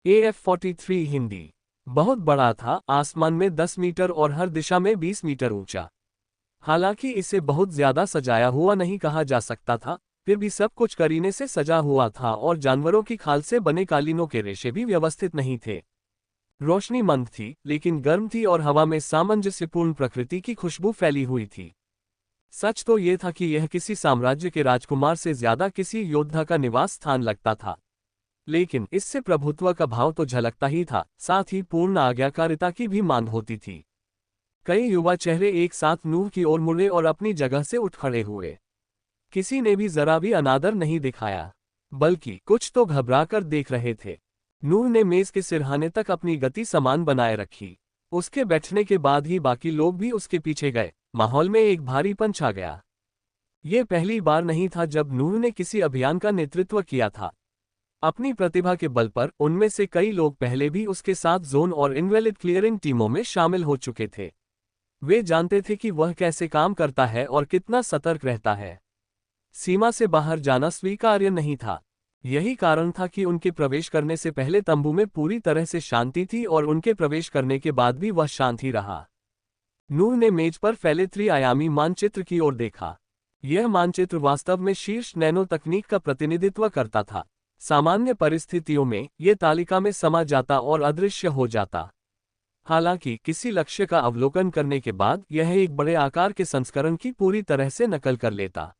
AF-43 Hindi. बहुत बड़ा था, आसमान में 10 मीटर और हर दिशा में 20 मीटर ऊंचा। हालांकि इसे बहुत ज्यादा सजाया हुआ नहीं कहा जा सकता था, फिर भी सब कुछ करीने से सजा हुआ था और जानवरों की खाल से बने कालीनों के रेशे भी व्यवस्थित नहीं थे। रोशनी मंद थी, लेकिन गर्म थी और हवा में सामंजस्यपूर्ण प्रकृति की खुशबू फैली हुई थी। सच तो यह था कि यह किसी साम्राज्य के राजकुमार से ज्यादा किसी योद्धा का निवास स्थान लगता था। लेकिन इससे प्रभुत्व का भाव तो झलकता ही था, साथ ही पूर्ण आज्ञाकारिता की भी मांग होती थी। कई युवा चेहरे एक साथ नूह की ओर मुड़े और अपनी जगह से उठ खड़े हुए। किसी ने भी जरा भी अनादर नहीं दिखाया, बल्कि कुछ तो घबरा कर देख रहे थे। नूह ने मेज के सिरहाने तक अपनी गति समान बनाए रखी। उसके बैठने के बाद ही बाकी लोग भी उसके पीछे गए। माहौल में एक भारीपन छा गया। ये पहली बार नहीं था जब नूह ने किसी अभियान का नेतृत्व किया था। अपनी प्रतिभा के बल पर उनमें से कई लोग पहले भी उसके साथ जोन और इनवैलिड क्लियरिंग टीमों में शामिल हो चुके थे। वे जानते थे कि वह कैसे काम करता है और कितना सतर्क रहता है। सीमा से बाहर जाना स्वीकार्य नहीं था। यही कारण था कि उनके प्रवेश करने से पहले तंबू में पूरी तरह से शांति थी और उनके प्रवेश करने के बाद भी वह शांत ही रहा। नूह ने मेज पर फैले त्रिआयामी मानचित्र की ओर देखा। यह मानचित्र वास्तव में शीर्ष नैनो तकनीक का प्रतिनिधित्व करता था। सामान्य परिस्थितियों में यह तालिका में समा जाता और अदृश्य हो जाता। हालांकि किसी लक्ष्य का अवलोकन करने के बाद यह एक बड़े आकार के संस्करण की पूरी तरह से नकल कर लेता।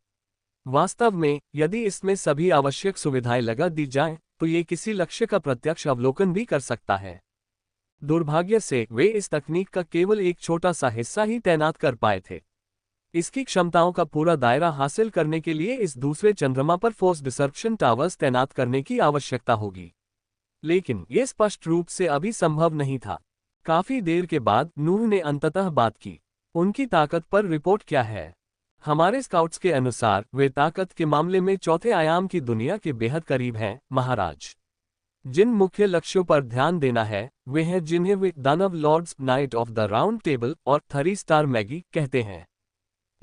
वास्तव में यदि इसमें सभी आवश्यक सुविधाएं लगा दी जाएं, तो ये किसी लक्ष्य का प्रत्यक्ष अवलोकन भी कर सकता है। दुर्भाग्य से वे इस तकनीक का केवल एक छोटा सा हिस्सा ही तैनात कर पाए थे। इसकी क्षमताओं का पूरा दायरा हासिल करने के लिए इस दूसरे चंद्रमा पर फोर्स डिसर्प्शन टावर्स तैनात करने की आवश्यकता होगी। लेकिन यह स्पष्ट रूप से अभी संभव नहीं था। काफी देर के बाद नूह ने अंततः बात की। उनकी ताकत पर रिपोर्ट क्या है? हमारे स्काउट्स के अनुसार वे ताकत के मामले में चौथे आयाम की दुनिया के बेहद करीब हैं, महाराज। जिन मुख्य लक्ष्यों पर ध्यान देना है वे हैं जिन्हें वे दानव lords, knight of the round table और 3 स्टार मैगी कहते हैं।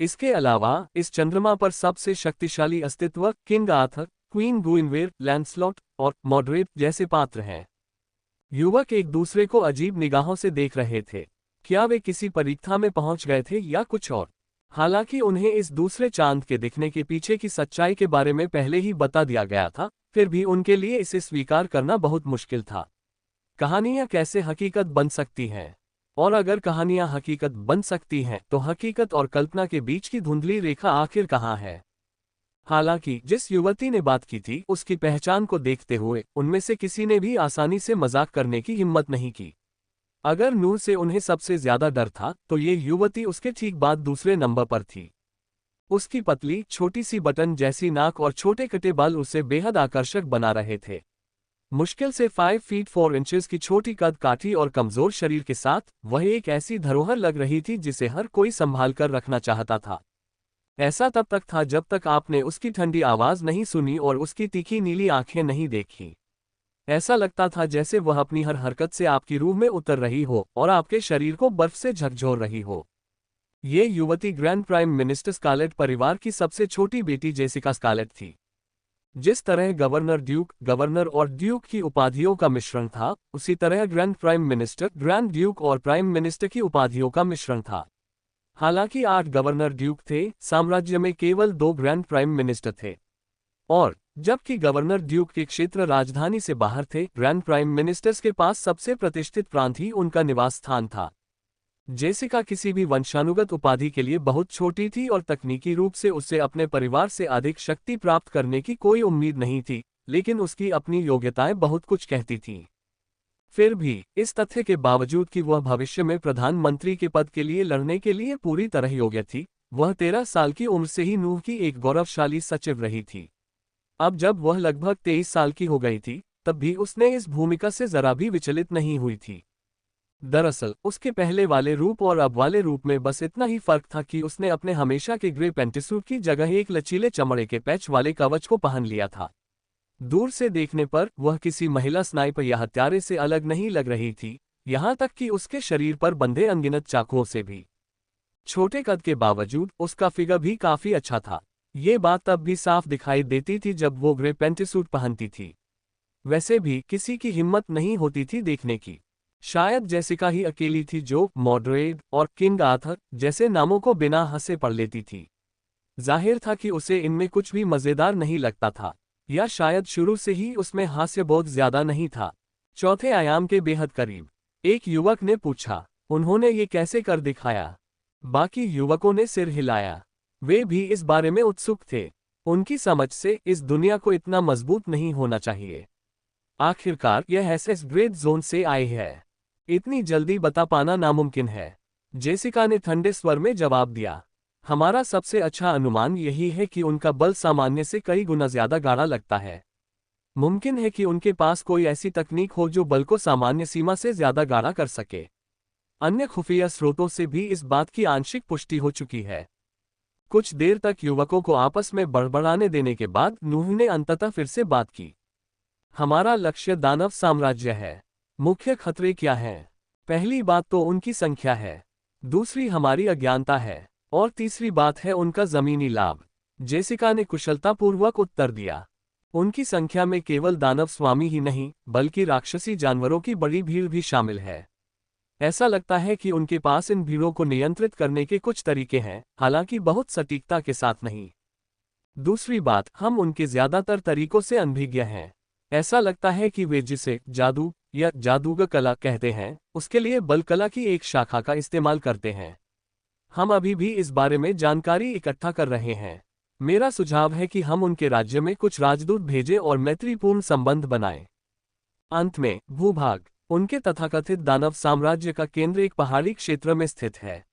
इसके अलावा इस चंद्रमा पर सबसे शक्तिशाली अस्तित्व किंग आर्थर, क्वीन गुइनवेर, लैंसलॉट और मॉडरेट जैसे पात्र हैं। युवक एक दूसरे को अजीब निगाहों से देख रहे थे। क्या वे किसी परीक्षा में पहुंच गए थे या कुछ और? हालांकि उन्हें इस दूसरे चांद के दिखने के पीछे की सच्चाई के बारे में पहले ही बता दिया गया था, फिर भी उनके लिए इसे स्वीकार करना बहुत मुश्किल था। कहानियां कैसे हकीकत बन सकती हैं? और अगर कहानियां हकीकत बन सकती हैं, तो हकीकत और कल्पना के बीच की धुंधली रेखा आखिर कहाँ है? हालांकि जिस युवती ने बात की थी उसकी पहचान को देखते हुए उनमें से किसी ने भी आसानी से मजाक करने की हिम्मत नहीं की। अगर नूह से उन्हें सबसे ज्यादा डर था, तो ये युवती उसके ठीक बाद दूसरे नंबर पर थी। उसकी पतली छोटी सी बटन जैसी नाक और छोटे कटे बाल उसे बेहद आकर्षक बना रहे थे। मुश्किल से 5 फीट 4 इंचेस की छोटी कद काठी और कमजोर शरीर के साथ वह एक ऐसी धरोहर लग रही थी जिसे हर कोई संभाल कर रखना चाहता था। ऐसा तब तक था जब तक आपने उसकी ठंडी आवाज नहीं सुनी और उसकी तीखी नीली आंखें नहीं देखी। ऐसा लगता था जैसे वह अपनी हर हरकत से आपकी रूह में उतर रही हो और आपके शरीर को बर्फ से झकझोर रही हो। ये युवती ग्रैंड प्राइम मिनिस्टर स्कारलेट परिवार की सबसे छोटी बेटी जेसिका स्कारलेट थी। जिस तरह गवर्नर, ड्यूक, गवर्नर और ड्यूक की उपाधियों का मिश्रण था, उसी तरह grand prime minister, grand Duke और प्राइम मिनिस्टर की उपाधियों का मिश्रण था। हालांकि 8 गवर्नर ड्यूक थे, साम्राज्य में केवल 2 ग्रैंड प्राइम मिनिस्टर थे। और जबकि गवर्नर ड्यूक के क्षेत्र राजधानी से बाहर थे, ग्रैंड प्राइम मिनिस्टर्स के पास सबसे प्रतिष्ठित प्रांत ही उनका निवास स्थान था। जेसिका किसी भी वंशानुगत उपाधि के लिए बहुत छोटी थी और तकनीकी रूप से उसे अपने परिवार से अधिक शक्ति प्राप्त करने की कोई उम्मीद नहीं थी, लेकिन उसकी अपनी योग्यताएं बहुत कुछ कहती थीं। फिर भी इस तथ्य के बावजूद कि वह भविष्य में प्रधानमंत्री के पद के लिए लड़ने के लिए पूरी तरह योग्य थी, वह 13 साल की उम्र से ही नूह की एक गौरवशाली सचिव रही थी। अब जब वह लगभग 23 साल की हो गई थी, तब भी उसने इस भूमिका से जरा भी विचलित नहीं हुई थी। दरअसल उसके पहले वाले रूप और अब वाले रूप में बस इतना ही फर्क था कि उसने अपने हमेशा के ग्रे पेंटिसूट की जगह एक लचीले चमड़े के पैच वाले कवच को पहन लिया था। दूर से देखने पर वह किसी महिला स्नाइपर या हत्यारे से अलग नहीं लग रही थी, यहां तक कि उसके शरीर पर बंधे अनगिनत चाकुओं से भी। छोटे कद के बावजूद उसका फिगर भी काफी अच्छा था। ये बात तब भी साफ दिखाई देती थी जब वो ग्रे पेंटिसूट पहनती थी। वैसे भी किसी की हिम्मत नहीं होती थी देखने की। शायद जेसिका ही अकेली थी जो मॉडरेट और किंग आर्थर जैसे नामों को बिना हंसे पढ़ लेती थी। जाहिर था कि उसे इनमें कुछ भी मजेदार नहीं लगता था, या शायद शुरू से ही उसमें हास्य बहुत ज्यादा नहीं था। चौथे आयाम के बेहद करीब एक युवक ने पूछा, उन्होंने ये कैसे कर दिखाया? बाकी युवकों ने सिर हिलाया। वे भी इस बारे में उत्सुक थे। उनकी समझ से इस दुनिया को इतना मजबूत नहीं होना चाहिए। आखिरकार यह एसएस ग्रेड जोन से आई है। इतनी जल्दी बता पाना नामुमकिन है। जेसिका ने ठंडे स्वर में जवाब दिया। हमारा सबसे अच्छा अनुमान यही है कि उनका बल सामान्य से कई गुना ज्यादा गाढ़ा लगता है। मुमकिन है कि उनके पास कोई ऐसी तकनीक हो जो बल को सामान्य सीमा से ज्यादा गाढ़ा कर सके। अन्य खुफिया स्रोतों से भी इस बात की आंशिक पुष्टि हो चुकी है। कुछ देर तक युवकों को आपस में बड़बड़ाने देने के बाद नूह ने अंततः फिर से बात की। हमारा लक्ष्य दानव साम्राज्य है। मुख्य खतरे क्या हैं? पहली बात तो उनकी संख्या है, दूसरी हमारी अज्ञानता है, और तीसरी बात है उनका जमीनी लाभ। जेसिका ने कुशलतापूर्वक उत्तर दिया। उनकी संख्या में केवल दानव स्वामी ही नहीं बल्कि राक्षसी जानवरों की बड़ी भीड़ भी शामिल है। ऐसा लगता है कि उनके पास इन भीड़ों को नियंत्रित करने के कुछ तरीके हैं, हालांकि बहुत सटीकता के साथ नहीं। दूसरी बात, हम उनके ज्यादातर तरीकों से अनभिज्ञ हैं। ऐसा लगता है कि वे जिसे जादू या जादूगर कला कहते हैं, उसके लिए बल कला की एक शाखा का इस्तेमाल करते हैं। हम अभी भी इस बारे में जानकारी इकट्ठा कर रहे हैं। मेरा सुझाव है कि हम उनके राज्य में कुछ राजदूत भेजें और मैत्रीपूर्ण संबंध बनाएं। अंत में, भूभाग। उनके तथाकथित दानव साम्राज्य का केंद्र एक पहाड़ी क्षेत्र में स्थित है।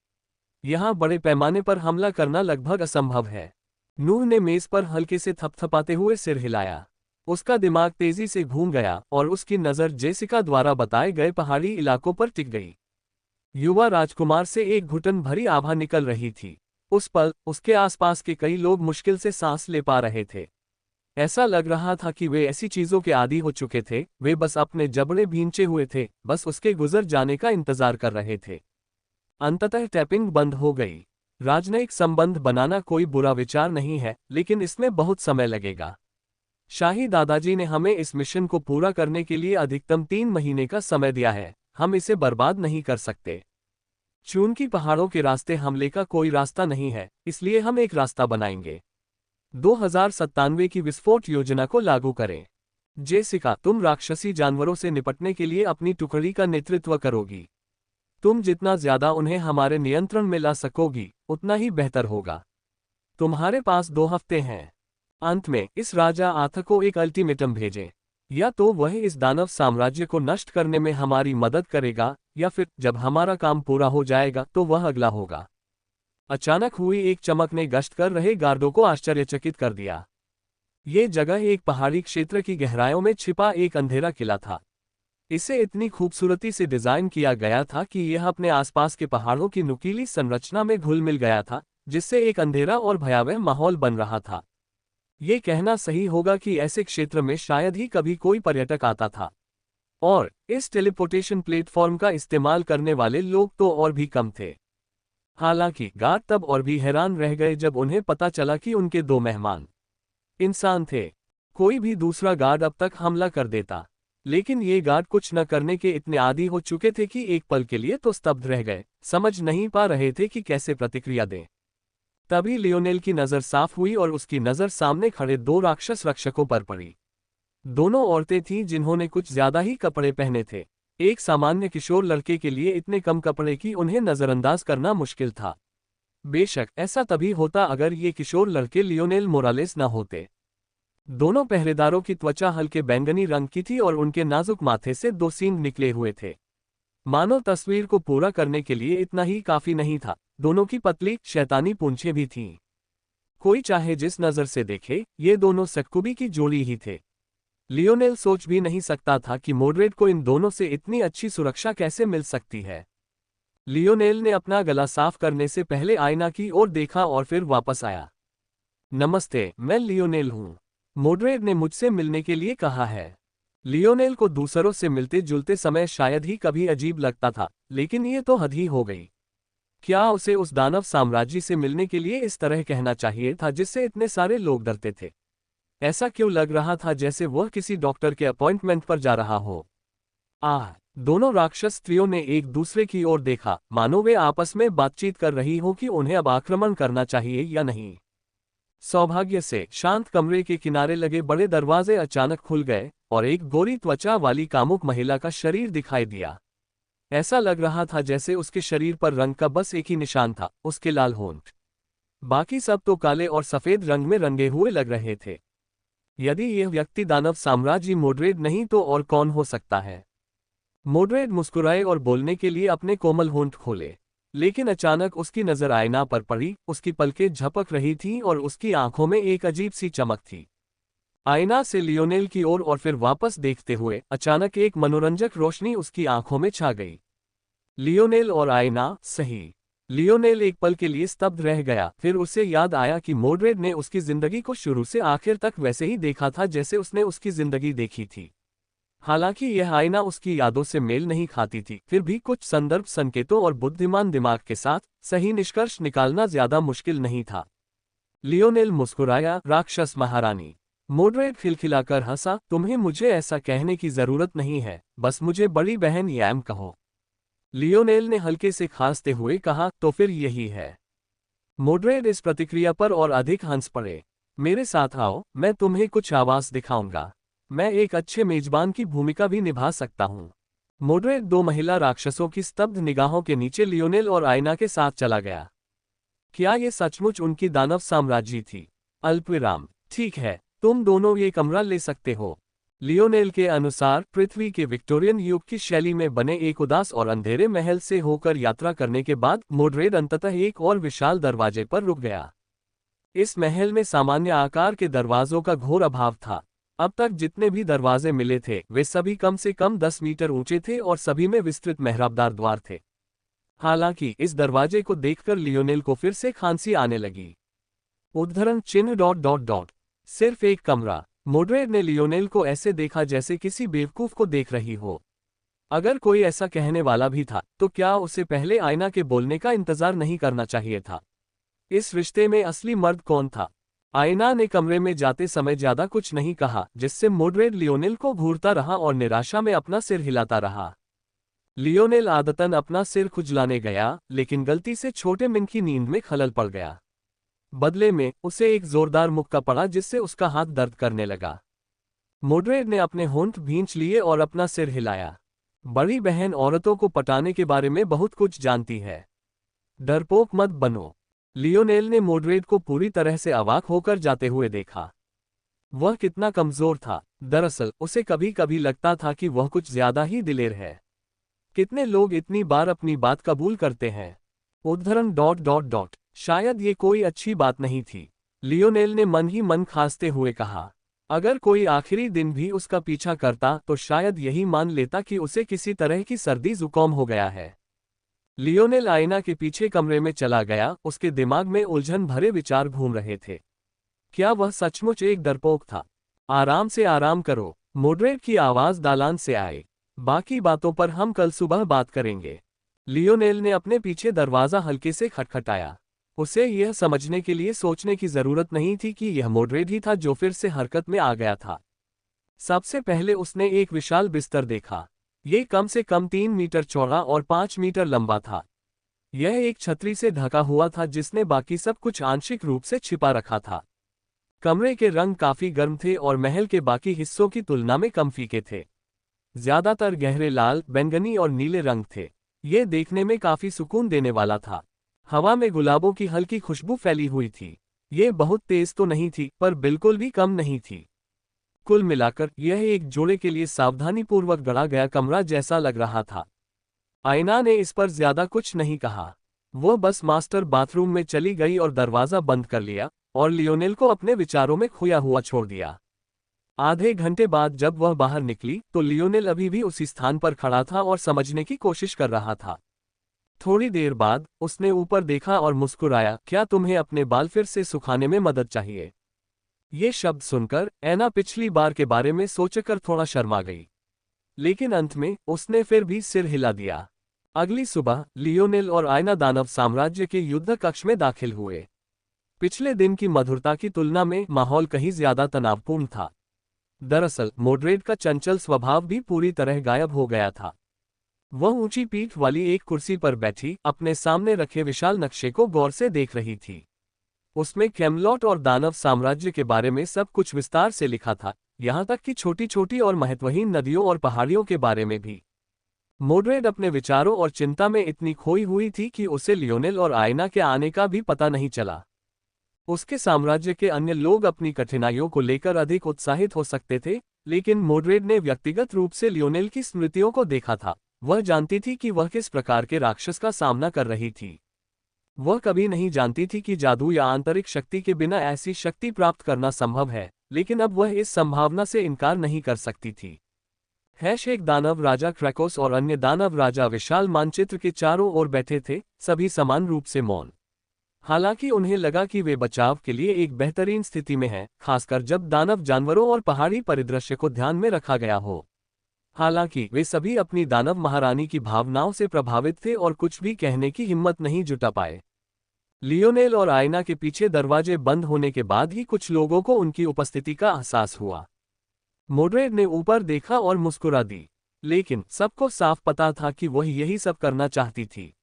यहाँ बड़े पैमाने पर हमला करना लगभग असंभव है। नूह ने मेज पर हल्के से थपथपाते हुए सिर हिलाया। उसका दिमाग तेजी से घूम गया और उसकी नज़र जेसिका द्वारा बताए गए पहाड़ी इलाकों पर टिक गई। युवा राजकुमार से एक घुटन भरी आभा निकल रही थी। उस पल उसके आसपास के कई लोग मुश्किल से सांस ले पा रहे थे। ऐसा लग रहा था कि वे ऐसी चीजों के आदी हो चुके थे, वे बस अपने जबड़े भींचे हुए थे, बस उसके गुजर जाने का इंतजार कर रहे थे। अंततः टैपिंग बंद हो गई। राजनयिक संबंध बनाना कोई बुरा विचार नहीं है, लेकिन इसमें बहुत समय लगेगा। शाही दादाजी ने हमें इस मिशन को पूरा करने के लिए अधिकतम 3 महीने का समय दिया है। हम इसे बर्बाद नहीं कर सकते। चूंकि पहाड़ों के रास्ते हमले का कोई रास्ता नहीं है, इसलिए हम एक रास्ता बनाएंगे। 2097 की विस्फोट योजना को लागू करें। जेसिका, तुम राक्षसी जानवरों से निपटने के लिए अपनी टुकड़ी का नेतृत्व करोगी। तुम जितना ज्यादा उन्हें हमारे नियंत्रण में ला सकोगी, उतना ही बेहतर होगा। तुम्हारे पास 2 हफ्ते हैं। अंत में इस राजा आर्थर को एक अल्टीमेटम भेजें। या तो वह इस दानव साम्राज्य को नष्ट करने में हमारी मदद करेगा, या फिर जब हमारा काम पूरा हो जाएगा तो वह अगला होगा। अचानक हुई एक चमक ने गश्त कर रहे गार्डों को आश्चर्यचकित कर दिया। ये जगह एक पहाड़ी क्षेत्र की गहराइयों में छिपा एक अंधेरा किला था। इसे इतनी खूबसूरती से डिजाइन किया गया था कि यह अपने आसपास के पहाड़ों की नुकीली संरचना में घुल मिल गया था, जिससे एक अंधेरा और भयावह माहौल बन रहा था। ये कहना सही होगा कि ऐसे क्षेत्र में शायद ही कभी कोई पर्यटक आता था, और इस टेलीपोर्टेशन प्लेटफॉर्म का इस्तेमाल करने वाले लोग तो और भी कम थे। हालांकि गार्ड तब और भी हैरान रह गए जब उन्हें पता चला कि उनके 2 मेहमान इंसान थे। कोई भी दूसरा गार्ड अब तक हमला कर देता, लेकिन ये गार्ड कुछ न करने के इतने आदी हो चुके थे कि एक पल के लिए तो स्तब्ध रह गए, समझ नहीं पा रहे थे कि कैसे प्रतिक्रिया दें। तभी लियोनेल की नज़र साफ हुई और उसकी नज़र सामने खड़े 2 राक्षस रक्षकों पर पड़ी। दोनों औरतें थीं जिन्होंने कुछ ज्यादा ही कपड़े पहने थे। एक सामान्य किशोर लड़के के लिए इतने कम कपड़े कि उन्हें नज़रअंदाज करना मुश्किल था। बेशक ऐसा तभी होता अगर ये किशोर लड़के लियोनेल मोरालेस न होते। दोनों पहरेदारों की त्वचा हल्के बैंगनी रंग की थी और उनके नाजुक माथे से 2 सींग निकले हुए थे। मानो तस्वीर को पूरा करने के लिए इतना ही काफी नहीं था, दोनों की पतली शैतानी पूंछें भी थीं। कोई चाहे जिस नज़र से देखे, ये दोनों सक्कुबी की जोड़ी ही थे। लियोनेल सोच भी नहीं सकता था कि मॉडरेट को इन दोनों से इतनी अच्छी सुरक्षा कैसे मिल सकती है। लियोनेल ने अपना गला साफ करने से पहले आईना की ओर देखा और फिर वापस आया। नमस्ते, मैं लियोनेल हूँ। मॉडरेट ने मुझसे मिलने के लिए कहा है। लियोनेल को दूसरों से मिलते जुलते समय शायद ही कभी अजीब लगता था, लेकिन ये तो हद ही हो गई। क्या उसे उस दानव साम्राज्य से मिलने के लिए इस तरह कहना चाहिए था जिससे इतने सारे लोग डरते थे? ऐसा क्यों लग रहा था जैसे वह किसी डॉक्टर के अपॉइंटमेंट पर जा रहा हो। दोनों राक्षस स्त्रियों ने एक दूसरे की ओर देखा, मानो वे आपस में बातचीत कर रही हो कि उन्हें अब आक्रमण करना चाहिए या नहीं। सौभाग्य से शांत कमरे के किनारे लगे बड़े दरवाजे अचानक खुल गए और एक गोरी त्वचा वाली कामुक महिला का शरीर दिखाई दिया। ऐसा लग रहा था जैसे उसके शरीर पर रंग का बस एक ही निशान था, उसके लाल होंठ। बाकी सब तो काले और सफेद रंग में रंगे हुए लग रहे थे। यदि यह व्यक्ति दानव साम्राज्य मोड्रेड नहीं तो और कौन हो सकता है। मोड्रेड मुस्कुराए और बोलने के लिए अपने कोमल होंठ खोले, लेकिन अचानक उसकी नजर आईना पर पड़ी। उसकी पलकें झपक रही थीं और उसकी आंखों में एक अजीब सी चमक थी। आईना से लियोनेल की ओर और फिर वापस देखते हुए अचानक एक मनोरंजक रोशनी उसकी आंखों में छा गई। लियोनेल और आईना, सही। लियोनेल एक पल के लिए स्तब्ध रह गया, फिर उसे याद आया कि मोड्रेड ने उसकी जिंदगी को शुरू से आखिर तक वैसे ही देखा था जैसे उसने उसकी जिंदगी देखी थी। हालांकि यह आईना उसकी यादों से मेल नहीं खाती थी, फिर भी कुछ संदर्भ संकेतों और बुद्धिमान दिमाग के साथ सही निष्कर्ष निकालना ज्यादा मुश्किल नहीं था। लियोनेल मुस्कुराया, राक्षस महारानी। मोड्रेड खिलखिलाकर हंसा, तुम्हें मुझे ऐसा कहने की जरूरत नहीं है, बस मुझे बड़ी बहन यैम कहो। लियोनेल ने हल्के से खांसते हुए कहा, तो फिर यही है। मोड्रेड इस प्रतिक्रिया पर और अधिक हंस पड़े। मेरे साथ आओ, मैं तुम्हें कुछ आवाज दिखाऊंगा। मैं एक अच्छे मेजबान की भूमिका भी निभा सकता हूँ। मोड्रेड दो महिला राक्षसों की स्तब्ध निगाहों के नीचे लियोनेल और आईना के साथ चला गया। क्या ये सचमुच उनकी दानव साम्राज्य थी? अल्पविराम। ठीक है, तुम दोनों ये कमरा ले सकते हो। लियोनेल के अनुसार पृथ्वी के विक्टोरियन युग की शैली में बने एक उदास और अंधेरे महल से होकर यात्रा करने के बाद मोड्रेड अंततः एक और विशाल दरवाजे पर रुक गया। इस महल में सामान्य आकार के दरवाजों का घोर अभाव था। अब तक जितने भी दरवाजे मिले थे वे सभी कम से कम 10 मीटर ऊंचे थे और सभी में विस्तृत मेहराबदार द्वार थे। हालांकि इस दरवाजे को देखकर लियोनेल को फिर से खांसी आने लगी। उद्धरण चिन्ह ... सिर्फ एक कमरा। मोड्रेड ने लियोनेल को ऐसे देखा जैसे किसी बेवकूफ को देख रही हो। अगर कोई ऐसा कहने वाला भी था तो क्या उसे पहले आईना के बोलने का इंतजार नहीं करना चाहिए था? इस रिश्ते में असली मर्द कौन था? आईना ने कमरे में जाते समय ज्यादा कुछ नहीं कहा, जिससे मोड्रेड लियोनेल को घूरता रहा और निराशा में अपना सिर हिलाता रहा। लियोनेल आदतन अपना सिर खुजलाने गया, लेकिन गलती से छोटे मिन की नींद में खलल पड़ गया। बदले में उसे एक जोरदार मुक्का पड़ा जिससे उसका हाथ दर्द करने लगा। मोड्रेड ने अपने होंठ भींच लिए और अपना सिर हिलाया। बड़ी बहन औरतों को पटाने के बारे में बहुत कुछ जानती है। डरपोक मत बनो। लियोनेल ने मोड्रेड को पूरी तरह से अवाक होकर जाते हुए देखा। वह कितना कमजोर था। दरअसल उसे कभी कभी लगता था कि वह कुछ ज्यादा ही दिलेर है। कितने लोग इतनी बार अपनी बात कबूल करते हैं? उद्धरण ... शायद ये कोई अच्छी बात नहीं थी। लियोनेल ने मन ही मन खांसते हुए कहा। अगर कोई आखिरी दिन भी उसका पीछा करता तो शायद यही मान लेता कि उसे किसी तरह की सर्दी जुकाम हो गया है। लियोनेल आईना के पीछे कमरे में चला गया, उसके दिमाग में उलझन भरे विचार घूम रहे थे। क्या वह सचमुच एक डरपोक था? आराम से आराम करो। मोड्रेड की आवाज दालान से आई। बाकी बातों पर हम कल सुबह बात करेंगे। लियोनेल ने अपने पीछे दरवाजा हल्के से खटखटाया। उसे यह समझने के लिए सोचने की जरूरत नहीं थी कि यह मोड्रेड ही था जो फिर से हरकत में आ गया था। सबसे पहले उसने एक विशाल बिस्तर देखा। ये कम से कम 3 मीटर चौड़ा और 5 मीटर लंबा था। यह एक छतरी से ढका हुआ था जिसने बाकी सब कुछ आंशिक रूप से छिपा रखा था। कमरे के रंग काफी गर्म थे और महल के बाकी हिस्सों की तुलना में कम फीके थे। ज्यादातर गहरे लाल, बैंगनी और नीले रंग थे। ये देखने में काफी सुकून देने वाला था। हवा में गुलाबों की हल्की खुशबू फैली हुई थी। ये बहुत तेज तो नहीं थी, पर बिल्कुल भी कम नहीं थी। कुल मिलाकर यह एक जोड़े के लिए सावधानीपूर्वक गढ़ा गया कमरा जैसा लग रहा था। आईना ने इस पर ज्यादा कुछ नहीं कहा। वो बस मास्टर बाथरूम में चली गई और दरवाजा बंद कर लिया और लियोनेल को अपने विचारों में खोया हुआ छोड़ दिया। आधे घंटे बाद जब वह बाहर निकली तो लियोनेल अभी भी उसी स्थान पर खड़ा था और समझने की कोशिश कर रहा था। थोड़ी देर बाद उसने ऊपर देखा और मुस्कुराया, क्या तुम्हें अपने बाल फिर से सुखाने में मदद चाहिए? ये शब्द सुनकर ऐना पिछली बार के बारे में सोचकर थोड़ा शर्मा गई, लेकिन अंत में उसने फिर भी सिर हिला दिया। अगली सुबह लियोनेल और आयना दानव साम्राज्य के युद्ध कक्ष में दाखिल हुए। पिछले दिन की मधुरता की तुलना में माहौल कहीं ज्यादा तनावपूर्ण था। दरअसल मोड्रेड का चंचल स्वभाव भी पूरी तरह गायब हो गया था। वह ऊंची पीठ वाली एक कुर्सी पर बैठी अपने सामने रखे विशाल नक्शे को गौर से देख रही थी। उसमें कैमलॉट और दानव साम्राज्य के बारे में सब कुछ विस्तार से लिखा था, यहाँ तक कि छोटी छोटी और महत्वहीन नदियों और पहाड़ियों के बारे में भी। मोड्रेड अपने विचारों और चिंता में इतनी खोई हुई थी कि उसे लियोनेल और आयना के आने का भी पता नहीं चला। उसके साम्राज्य के अन्य लोग अपनी कठिनाइयों को लेकर अधिक उत्साहित हो सकते थे, लेकिन मोड्रेड ने व्यक्तिगत रूप से लियोनेल की स्मृतियों को देखा था। वह जानती थी कि वह किस प्रकार के राक्षस का सामना कर रही थी। वह कभी नहीं जानती थी कि जादू या आंतरिक शक्ति के बिना ऐसी शक्ति प्राप्त करना संभव है, लेकिन अब वह इस संभावना से इनकार नहीं कर सकती थी। एक दानव राजा क्रैकोस और अन्य दानव राजा विशाल मानचित्र के चारों ओर बैठे थे, सभी समान रूप से मौन। हालांकि उन्हें लगा कि वे बचाव के लिए एक बेहतरीन स्थिति में हैं, खासकर जब दानव जानवरों और पहाड़ी परिदृश्य को ध्यान में रखा गया हो। हालांकि वे सभी अपनी दानव महारानी की भावनाओं से प्रभावित थे और कुछ भी कहने की हिम्मत नहीं जुटा पाए। लियोनेल और आयना के पीछे दरवाजे बंद होने के बाद ही कुछ लोगों को उनकी उपस्थिति का एहसास हुआ। मोड्रेड ने ऊपर देखा और मुस्कुरा दी, लेकिन सबको साफ पता था कि वह यही सब करना चाहती थी।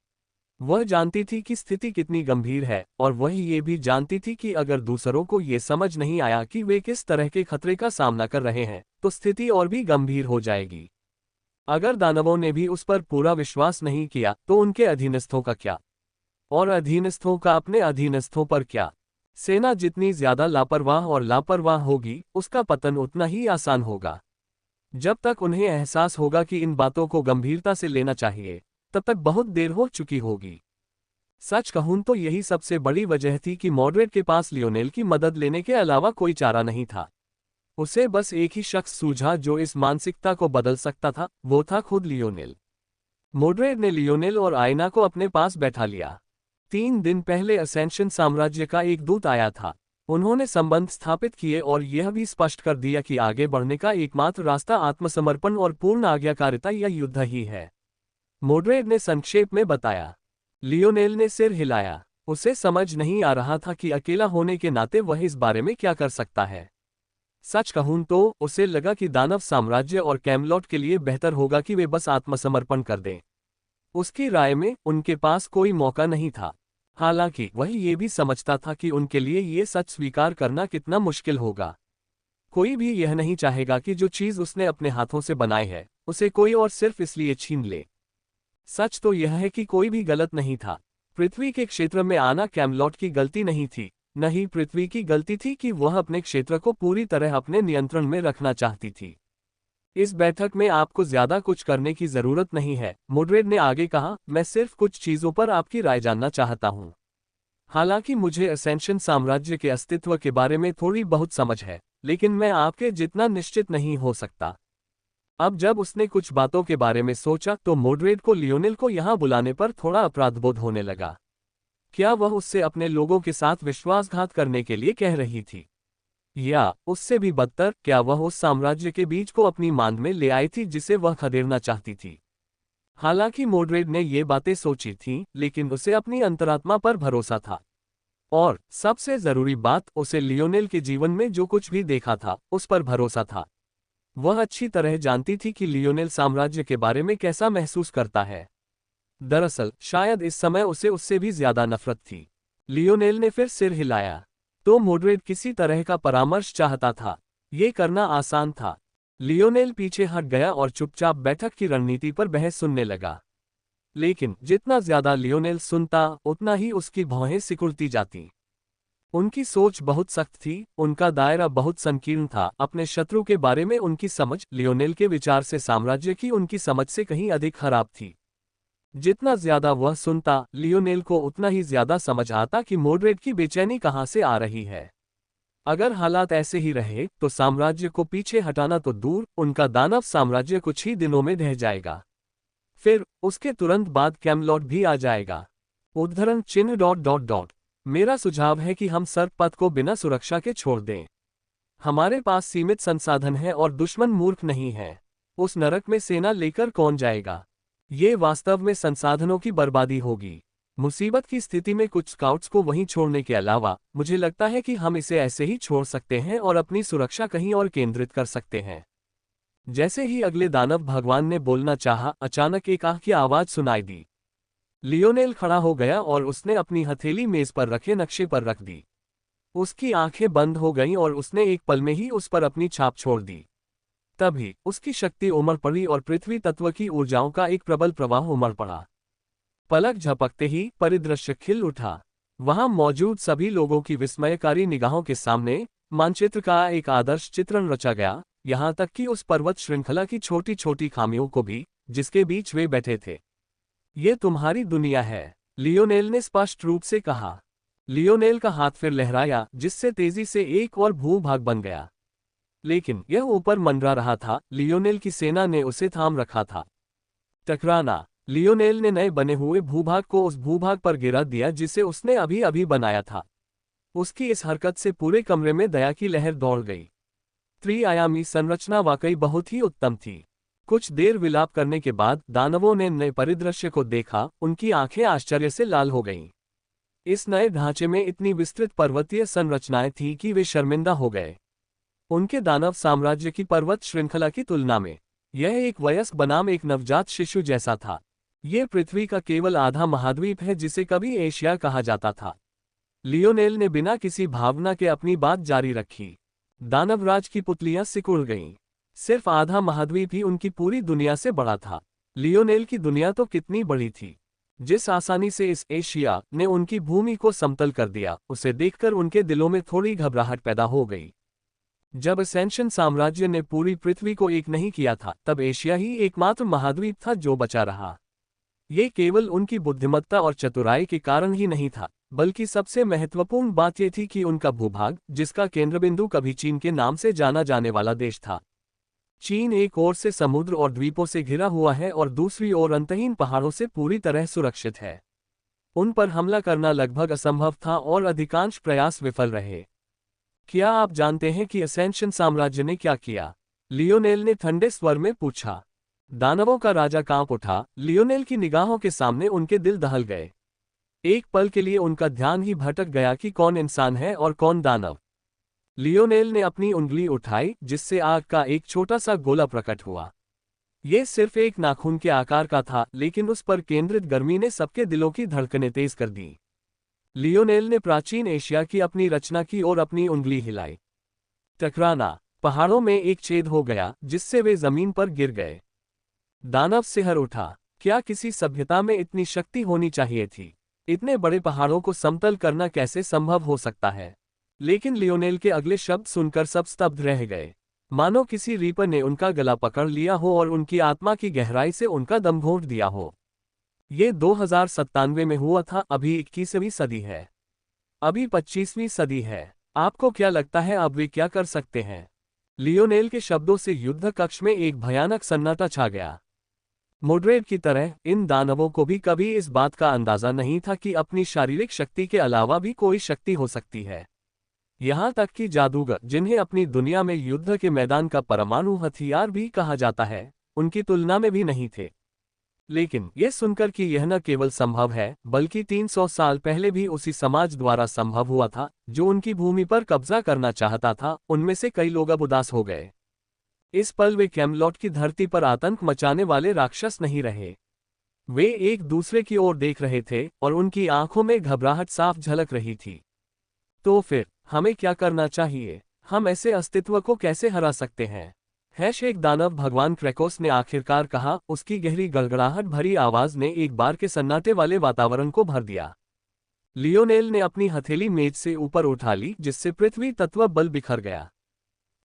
वह जानती थी कि स्थिति कितनी गंभीर है, और वह ये भी जानती थी कि अगर दूसरों को ये समझ नहीं आया कि वे किस तरह के खतरे का सामना कर रहे हैं, तो स्थिति और भी गंभीर हो जाएगी। अगर दानवों ने भी उस पर पूरा विश्वास नहीं किया, तो उनके अधीनस्थों का क्या? और अधीनस्थों का अपने अधीनस्थों पर क्या? सेना जितनी ज्यादा लापरवाह होगी, उसका पतन उतना ही आसान होगा। जब तक उन्हें एहसास होगा कि इन बातों को गंभीरता से लेना चाहिए, तब तक बहुत देर हो चुकी होगी। सच कहूं तो यही सबसे बड़ी वजह थी कि मोड्रेड के पास लियोनेल की मदद लेने के अलावा कोई चारा नहीं था। उसे बस एक ही शख्स सूझा जो इस मानसिकता को बदल सकता था, वो था खुद लियोनेल। मोड्रेड ने लियोनेल और आयना को अपने पास बैठा लिया। 3 दिन पहले असेंशन साम्राज्य का एक दूत आया था। उन्होंने संबंध स्थापित किए और यह भी स्पष्ट कर दिया कि आगे बढ़ने का एकमात्र रास्ता आत्मसमर्पण और पूर्ण आज्ञाकारिता या युद्ध ही है। मोड्रेड ने संक्षेप में बताया। लियोनेल ने सिर हिलाया। उसे समझ नहीं आ रहा था कि अकेला होने के नाते वह इस बारे में क्या कर सकता है। सच कहूं तो उसे लगा कि दानव साम्राज्य और कैमलॉट के लिए बेहतर होगा कि वे बस आत्मसमर्पण कर दें। उसकी राय में उनके पास कोई मौका नहीं था। हालांकि वह ये भी समझता था कि उनके लिए ये सच स्वीकार करना कितना मुश्किल होगा। कोई भी यह नहीं चाहेगा कि जो चीज उसने अपने हाथों से बनाई है, उसे कोई और सिर्फ इसलिए छीन ले। सच तो यह है कि कोई भी गलत नहीं था। पृथ्वी के क्षेत्र में आना कैमलॉट की गलती नहीं थी, न ही पृथ्वी की गलती थी कि वह अपने क्षेत्र को पूरी तरह अपने नियंत्रण में रखना चाहती थी। इस बैठक में आपको ज्यादा कुछ करने की जरूरत नहीं है, मोड्रेड ने आगे कहा। मैं सिर्फ कुछ चीजों पर आपकी राय जानना चाहता हूं। हालांकि मुझे असेंशन साम्राज्य के अस्तित्व के बारे में थोड़ी बहुत समझ है, लेकिन मैं आपके जितना निश्चित नहीं हो सकता। अब जब उसने कुछ बातों के बारे में सोचा तो मोड्रेड को लियोनेल को यहाँ बुलाने पर थोड़ा अपराधबोध होने लगा। क्या वह उससे अपने लोगों के साथ विश्वासघात करने के लिए कह रही थी? या उससे भी बदतर, क्या वह उस साम्राज्य के बीज को अपनी मांद में ले आई थी जिसे वह खदेड़ना चाहती थी? हालांकि मोड्रेड ने ये बातें सोची थीं, लेकिन उसे अपनी अंतरात्मा पर भरोसा था। और सबसे जरूरी बात, उसे लियोनेल के जीवन में जो कुछ भी देखा था, उस पर भरोसा था। वह अच्छी तरह जानती थी कि लियोनेल साम्राज्य के बारे में कैसा महसूस करता है। दरअसल शायद इस समय उसे उससे भी ज्यादा नफरत थी। लियोनेल ने फिर सिर हिलाया। तो मोड्रेड किसी तरह का परामर्श चाहता था। ये करना आसान था। लियोनेल पीछे हट गया और चुपचाप बैठक की रणनीति पर बहस सुनने लगा। लेकिन जितना ज्यादा लियोनेल सुनता, उतना ही उसकी भौहें सिकुड़ती जाती। उनकी सोच बहुत सख्त थी, उनका दायरा बहुत संकीर्ण था। अपने शत्रु के बारे में उनकी समझ लियोनेल के विचार से साम्राज्य की उनकी समझ से कहीं अधिक खराब थी। जितना ज्यादा वह सुनता, लियोनेल को उतना ही ज्यादा समझ आता कि मोड्रेड की बेचैनी कहां से आ रही है। अगर हालात ऐसे ही रहे तो साम्राज्य को पीछे हटाना तो दूर, उनका दानव साम्राज्य कुछ ही दिनों में ढह जाएगा। फिर उसके तुरंत बाद कैमलॉट भी आ जाएगा। उद्धरण चिन्ह ... मेरा सुझाव है कि हम सर्पपथ को बिना सुरक्षा के छोड़ दें। हमारे पास सीमित संसाधन है और दुश्मन मूर्ख नहीं है। उस नरक में सेना लेकर कौन जाएगा? ये वास्तव में संसाधनों की बर्बादी होगी। मुसीबत की स्थिति में कुछ स्काउट्स को वहीं छोड़ने के अलावा मुझे लगता है कि हम इसे ऐसे ही छोड़ सकते हैं और अपनी सुरक्षा कहीं और केंद्रित कर सकते हैं। जैसे ही अगले दानव भगवान ने बोलना चाहा, अचानक एक आह की आवाज सुनाई दी। लियोनेल खड़ा हो गया और उसने अपनी हथेली मेज पर रखे नक्शे पर रख दी। उसकी आंखें बंद हो गईं और उसने एक पल में ही उस पर अपनी छाप छोड़ दी। तभी उसकी शक्ति उमड़ पड़ी और पृथ्वी तत्व की ऊर्जाओं का एक प्रबल प्रवाह उमड़ पड़ा। पलक झपकते ही परिदृश्य खिल उठा। वहां मौजूद सभी लोगों की विस्मयकारी निगाहों के सामने मानचित्र का एक आदर्श चित्रण रचा गया, यहां तक कि उस पर्वत श्रृंखला की छोटी छोटी खामियों को भी, जिसके बीच वे बैठे थे। ये तुम्हारी दुनिया है, लियोनेल ने स्पष्ट रूप से कहा। लियोनेल का हाथ फिर लहराया, जिससे तेजी से एक और भूभाग बन गया। लेकिन यह ऊपर मंडरा रहा था, लियोनेल की सेना ने उसे थाम रखा था। टकराना। लियोनेल ने नए बने हुए भूभाग को उस भूभाग पर गिरा दिया जिसे उसने अभी अभी बनाया था। उसकी इस हरकत से पूरे कमरे में दया की लहर दौड़ गई। त्रिआयामी संरचना वाकई बहुत ही उत्तम थी। कुछ देर विलाप करने के बाद दानवों ने नए परिदृश्य को देखा, उनकी आंखें आश्चर्य से लाल हो गईं। इस नए ढांचे में इतनी विस्तृत पर्वतीय संरचनाएं थीं कि वे शर्मिंदा हो गए। उनके दानव साम्राज्य की पर्वत श्रृंखला की तुलना में यह एक वयस्क बनाम एक नवजात शिशु जैसा था। ये पृथ्वी का केवल आधा महाद्वीप है जिसे कभी एशिया कहा जाता था। लियोनेल ने बिना किसी भावना के अपनी बात जारी रखी। दानवराज की पुतलियां सिकुड़ गईं। सिर्फ आधा महाद्वीप ही उनकी पूरी दुनिया से बड़ा था। लियोनेल की दुनिया तो कितनी बड़ी थी। जिस आसानी से इस एशिया ने उनकी भूमि को समतल कर दिया, उसे देखकर उनके दिलों में थोड़ी घबराहट पैदा हो गई। जब असेंशन साम्राज्य ने पूरी पृथ्वी को एक नहीं किया था, तब एशिया ही एकमात्र महाद्वीप था जो बचा रहा। ये केवल उनकी बुद्धिमत्ता और चतुराई के कारण ही नहीं था, बल्कि सबसे महत्वपूर्ण बात यह थी कि उनका भूभाग, जिसका केंद्रबिंदु कभी चीन के नाम से जाना जाने वाला देश था। चीन एक ओर से समुद्र और द्वीपों से घिरा हुआ है और दूसरी ओर अंतहीन पहाड़ों से पूरी तरह सुरक्षित है। उन पर हमला करना लगभग असंभव था और अधिकांश प्रयास विफल रहे। क्या आप जानते हैं कि असेंशन साम्राज्य ने क्या किया? लियोनेल ने ठंडे स्वर में पूछा। दानवों का राजा कांप उठा। लियोनेल की निगाहों के सामने उनके दिल दहल गए। एक पल के लिए उनका ध्यान ही भटक गया कि कौन इंसान है और कौन दानव। लियोनेल ने अपनी उंगली उठाई, जिससे आग का एक छोटा सा गोला प्रकट हुआ। यह सिर्फ एक नाखून के आकार का था, लेकिन उस पर केंद्रित गर्मी ने सबके दिलों की धड़कनें तेज कर दी। लियोनेल ने प्राचीन एशिया की अपनी रचना की और अपनी उंगली हिलाई। टकराना। पहाड़ों में एक छेद हो गया, जिससे वे जमीन पर गिर गए। दानव सिहर उठा। क्या किसी सभ्यता में इतनी शक्ति होनी चाहिए थी? इतने बड़े पहाड़ों को समतल करना कैसे संभव हो सकता है? लेकिन लियोनेल के अगले शब्द सुनकर सब स्तब्ध रह गए, मानो किसी रीपर ने उनका गला पकड़ लिया हो और उनकी आत्मा की गहराई से उनका दम घोंट दिया हो। ये 2097 में हुआ था, अभी 21वीं सदी है। अभी 25वीं सदी है। आपको क्या लगता है अब वे क्या कर सकते हैं? लियोनेल के शब्दों से युद्ध कक्ष में एक भयानक सन्नाटा छा गया। मोड्रेड की तरह इन दानवों को भी कभी इस बात का अंदाजा नहीं था कि अपनी शारीरिक शक्ति के अलावा भी कोई शक्ति हो सकती है। यहाँ तक कि जादूगर, जिन्हें अपनी दुनिया में युद्ध के मैदान का परमाणु हथियार भी कहा जाता है, उनकी तुलना में भी नहीं थे। लेकिन यह सुनकर कि यह न केवल संभव है, बल्कि 300 साल पहले भी उसी समाज द्वारा संभव हुआ था जो उनकी भूमि पर कब्जा करना चाहता था, उनमें से कई लोग अब उदास हो गए। इस पल वे कैमलॉट की धरती पर आतंक मचाने वाले राक्षस नहीं रहे। वे एक दूसरे की ओर देख रहे थे और उनकी आंखों में घबराहट साफ झलक रही थी। तो फिर हमें क्या करना चाहिए? हम ऐसे अस्तित्व को कैसे हरा सकते हैं? एक दानव भगवान क्रेकोस ने आखिरकार कहा। उसकी गहरी गड़गड़ाहट भरी आवाज ने एक बार के सन्नाटे वाले वातावरण को भर दिया। लियोनेल ने अपनी हथेली मेज से ऊपर उठा ली, जिससे पृथ्वी तत्व बल बिखर गया।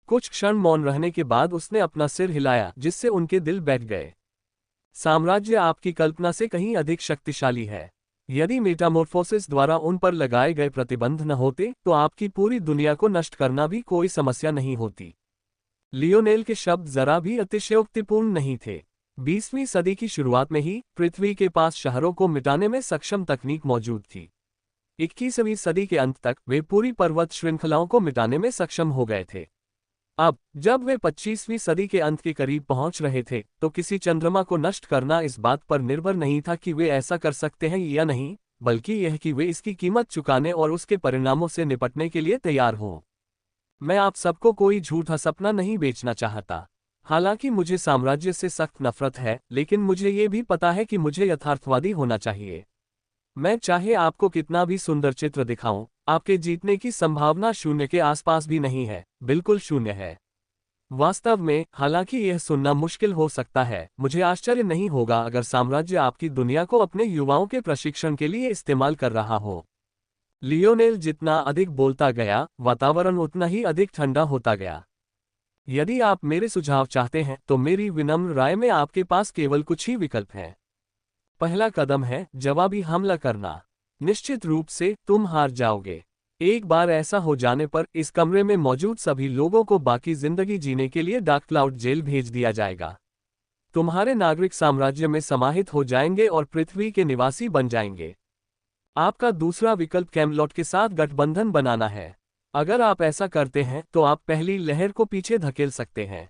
कुछ क्षण मौन रहने के बाद उसने अपना सिर हिलाया, जिससे उनके दिल बैठ गए। साम्राज्य आपकी कल्पना से कहीं अधिक शक्तिशाली है। यदि मेटामॉर्फोसिस द्वारा उन पर लगाए गए प्रतिबंध न होते, तो आपकी पूरी दुनिया को नष्ट करना भी कोई समस्या नहीं होती। लियोनेल के शब्द जरा भी अतिशयोक्तिपूर्ण नहीं थे। 20वीं सदी की शुरुआत में ही पृथ्वी के पास शहरों को मिटाने में सक्षम तकनीक मौजूद थी। 21वीं सदी के अंत तक वे पूरी पर्वत श्रृंखलाओं को मिटाने में सक्षम हो गए थे। अब जब वे 25वीं सदी के अंत के करीब पहुंच रहे थे, तो किसी चंद्रमा को नष्ट करना इस बात पर निर्भर नहीं था कि वे ऐसा कर सकते हैं या नहीं, बल्कि यह कि वे इसकी कीमत चुकाने और उसके परिणामों से निपटने के लिए तैयार हों। मैं आप सबको कोई झूठा सपना नहीं बेचना चाहता। हालांकि मुझे साम्राज्य से सख्त नफरत है, लेकिन मुझे ये भी पता है कि मुझे यथार्थवादी होना चाहिए। मैं चाहे आपको कितना भी सुंदर चित्र दिखाऊं, आपके जीतने की संभावना शून्य के आसपास भी नहीं है, बिल्कुल शून्य है। वास्तव में, हालांकि यह सुनना मुश्किल हो सकता है, मुझे आश्चर्य नहीं होगा अगर साम्राज्य आपकी दुनिया को अपने युवाओं के प्रशिक्षण के लिए इस्तेमाल कर रहा हो। लियोनेल जितना अधिक बोलता गया, वातावरण उतना ही अधिक ठंडा होता गया। यदि आप मेरे सुझाव चाहते हैं तो मेरी विनम्र राय में आपके पास केवल कुछ ही विकल्प हैं। पहला कदम है जवाबी हमला करना। निश्चित रूप से तुम हार जाओगे। एक बार ऐसा हो जाने पर इस कमरे में मौजूद सभी लोगों को बाकी जिंदगी जीने के लिए डार्क क्लाउड जेल भेज दिया जाएगा। तुम्हारे नागरिक साम्राज्य में समाहित हो जाएंगे और पृथ्वी के निवासी बन जाएंगे। आपका दूसरा विकल्प कैमलॉट के साथ गठबंधन बनाना है। अगर आप ऐसा करते हैं तो आप पहली लहर को पीछे धकेल सकते हैं,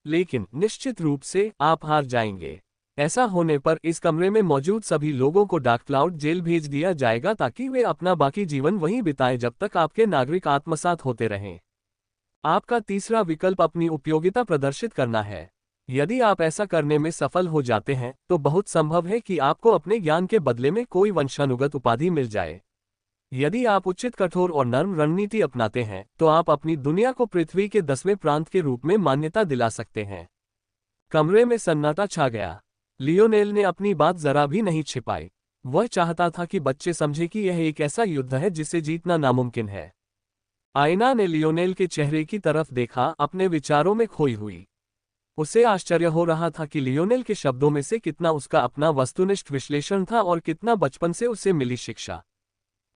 लेकिन निश्चित रूप से आप हार जाएंगे। ऐसा होने पर इस कमरे में मौजूद सभी लोगों को डार्क क्लाउड जेल भेज दिया जाएगा ताकि वे अपना बाकी जीवन वहीं बिताएं जब तक आपके नागरिक आत्मसात होते रहें। आपका तीसरा विकल्प अपनी उपयोगिता प्रदर्शित करना है। यदि आप ऐसा करने में सफल हो जाते हैं तो बहुत संभव है कि आपको अपने ज्ञान के बदले में कोई वंशानुगत उपाधि मिल जाए। यदि आप उचित, कठोर और नर्म रणनीति अपनाते हैं तो आप अपनी दुनिया को पृथ्वी के 10वें प्रांत के रूप में मान्यता दिला सकते हैं। कमरे में सन्नाटा छा गया। लियोनेल ने अपनी बात जरा भी नहीं छिपाई। वह चाहता था कि बच्चे समझे कि यह एक ऐसा युद्ध है जिसे जीतना नामुमकिन है। आयना ने लियोनेल के चेहरे की तरफ देखा, अपने विचारों में खोई हुई। उसे आश्चर्य हो रहा था कि लियोनेल के शब्दों में से कितना उसका अपना वस्तुनिष्ठ विश्लेषण था और कितना बचपन से उसे मिली शिक्षा।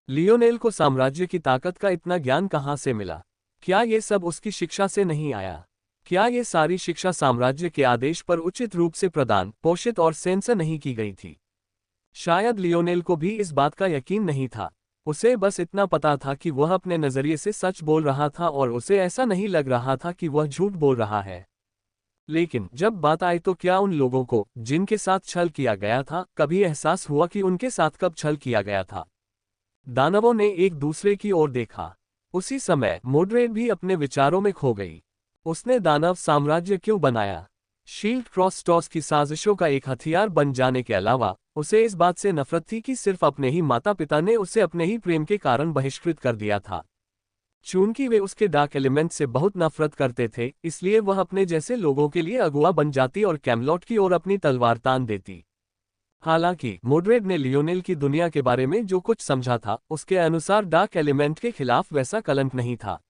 लियोनेल को साम्राज्य की ताकत का इतना ज्ञान कहाँ से मिला? क्या ये सब उसकी शिक्षा से नहीं आया? क्या ये सारी शिक्षा साम्राज्य के आदेश पर उचित रूप से प्रदान, पोषित और सेंसर नहीं की गई थी? शायद लियोनेल को भी इस बात का यकीन नहीं था। उसे बस इतना पता था कि वह अपने नजरिए से सच बोल रहा था और उसे ऐसा नहीं लग रहा था कि वह झूठ बोल रहा है। लेकिन जब बात आई तो क्या उन लोगों को जिनके साथ छल किया गया था कभी एहसास हुआ कि उनके साथ कब छल किया गया था? दानवों ने एक दूसरे की ओर देखा। उसी समय मोड्रेड भी अपने विचारों में खो गई। उसने दानव साम्राज्य क्यों बनाया? शील्ड क्रॉस टॉस की साजिशों का एक हथियार बन जाने के अलावा उसे इस बात से नफरत थी कि सिर्फ अपने ही माता पिता ने उसे अपने ही प्रेम के कारण बहिष्कृत कर दिया था। चूंकि वे उसके डार्क एलिमेंट से बहुत नफरत करते थे, इसलिए वह अपने जैसे लोगों के लिए अगुआ बन जाती और कैमलॉट की ओर अपनी तलवार तान देती। हालांकि मोड्रेड ने लियोनेल की दुनिया के बारे में जो कुछ समझा था, उसके अनुसार डार्क एलिमेंट के खिलाफ वैसा कलंक नहीं था।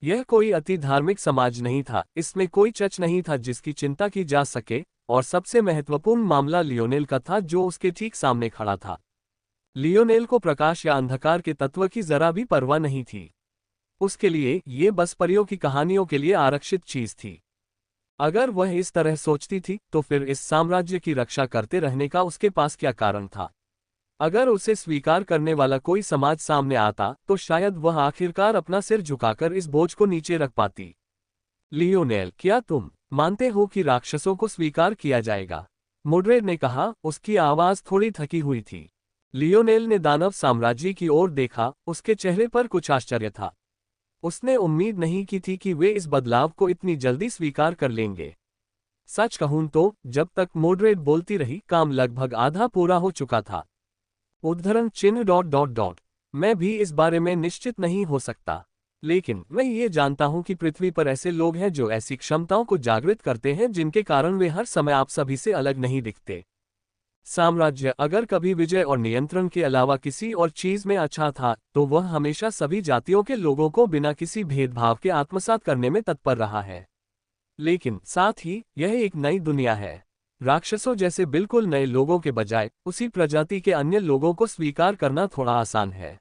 यह कोई अति धार्मिक समाज नहीं था, इसमें कोई चर्च नहीं था जिसकी चिंता की जा सके, और सबसे महत्वपूर्ण मामला लियोनेल का था जो उसके ठीक सामने खड़ा था। लियोनेल को प्रकाश या अंधकार के तत्व की जरा भी परवाह नहीं थी। उसके लिए ये बस परियों की कहानियों के लिए आरक्षित चीज थी। अगर वह इस तरह सोचती थी तो फिर इस साम्राज्य की रक्षा करते रहने का उसके पास क्या कारण था? अगर उसे स्वीकार करने वाला कोई समाज सामने आता तो शायद वह आखिरकार अपना सिर झुकाकर इस बोझ को नीचे रख पाती। लियोनेल, क्या तुम मानते हो कि राक्षसों को स्वीकार किया जाएगा? मोड्रेड ने कहा, उसकी आवाज थोड़ी थकी हुई थी। लियोनेल ने दानव साम्राज्य की ओर देखा, उसके चेहरे पर कुछ आश्चर्य था। उसने उम्मीद नहीं की थी कि वे इस बदलाव को इतनी जल्दी स्वीकार कर लेंगे। सच कहूं तो जब तक मोड्रेड बोलती रही, काम लगभग आधा पूरा हो चुका था। उद्धरण चिन्ह ... मैं भी इस बारे में निश्चित नहीं हो सकता, लेकिन मैं ये जानता हूं कि पृथ्वी पर ऐसे लोग हैं जो ऐसी क्षमताओं को जागृत करते हैं जिनके कारण वे हर समय आप सभी से अलग नहीं दिखते। साम्राज्य अगर कभी विजय और नियंत्रण के अलावा किसी और चीज में अच्छा था तो वह हमेशा सभी जातियों के लोगों को बिना किसी भेदभाव के आत्मसात करने में तत्पर रहा है। लेकिन साथ ही यह एक नई दुनिया है। राक्षसों जैसे बिल्कुल नए लोगों के बजाय उसी प्रजाति के अन्य लोगों को स्वीकार करना थोड़ा आसान है।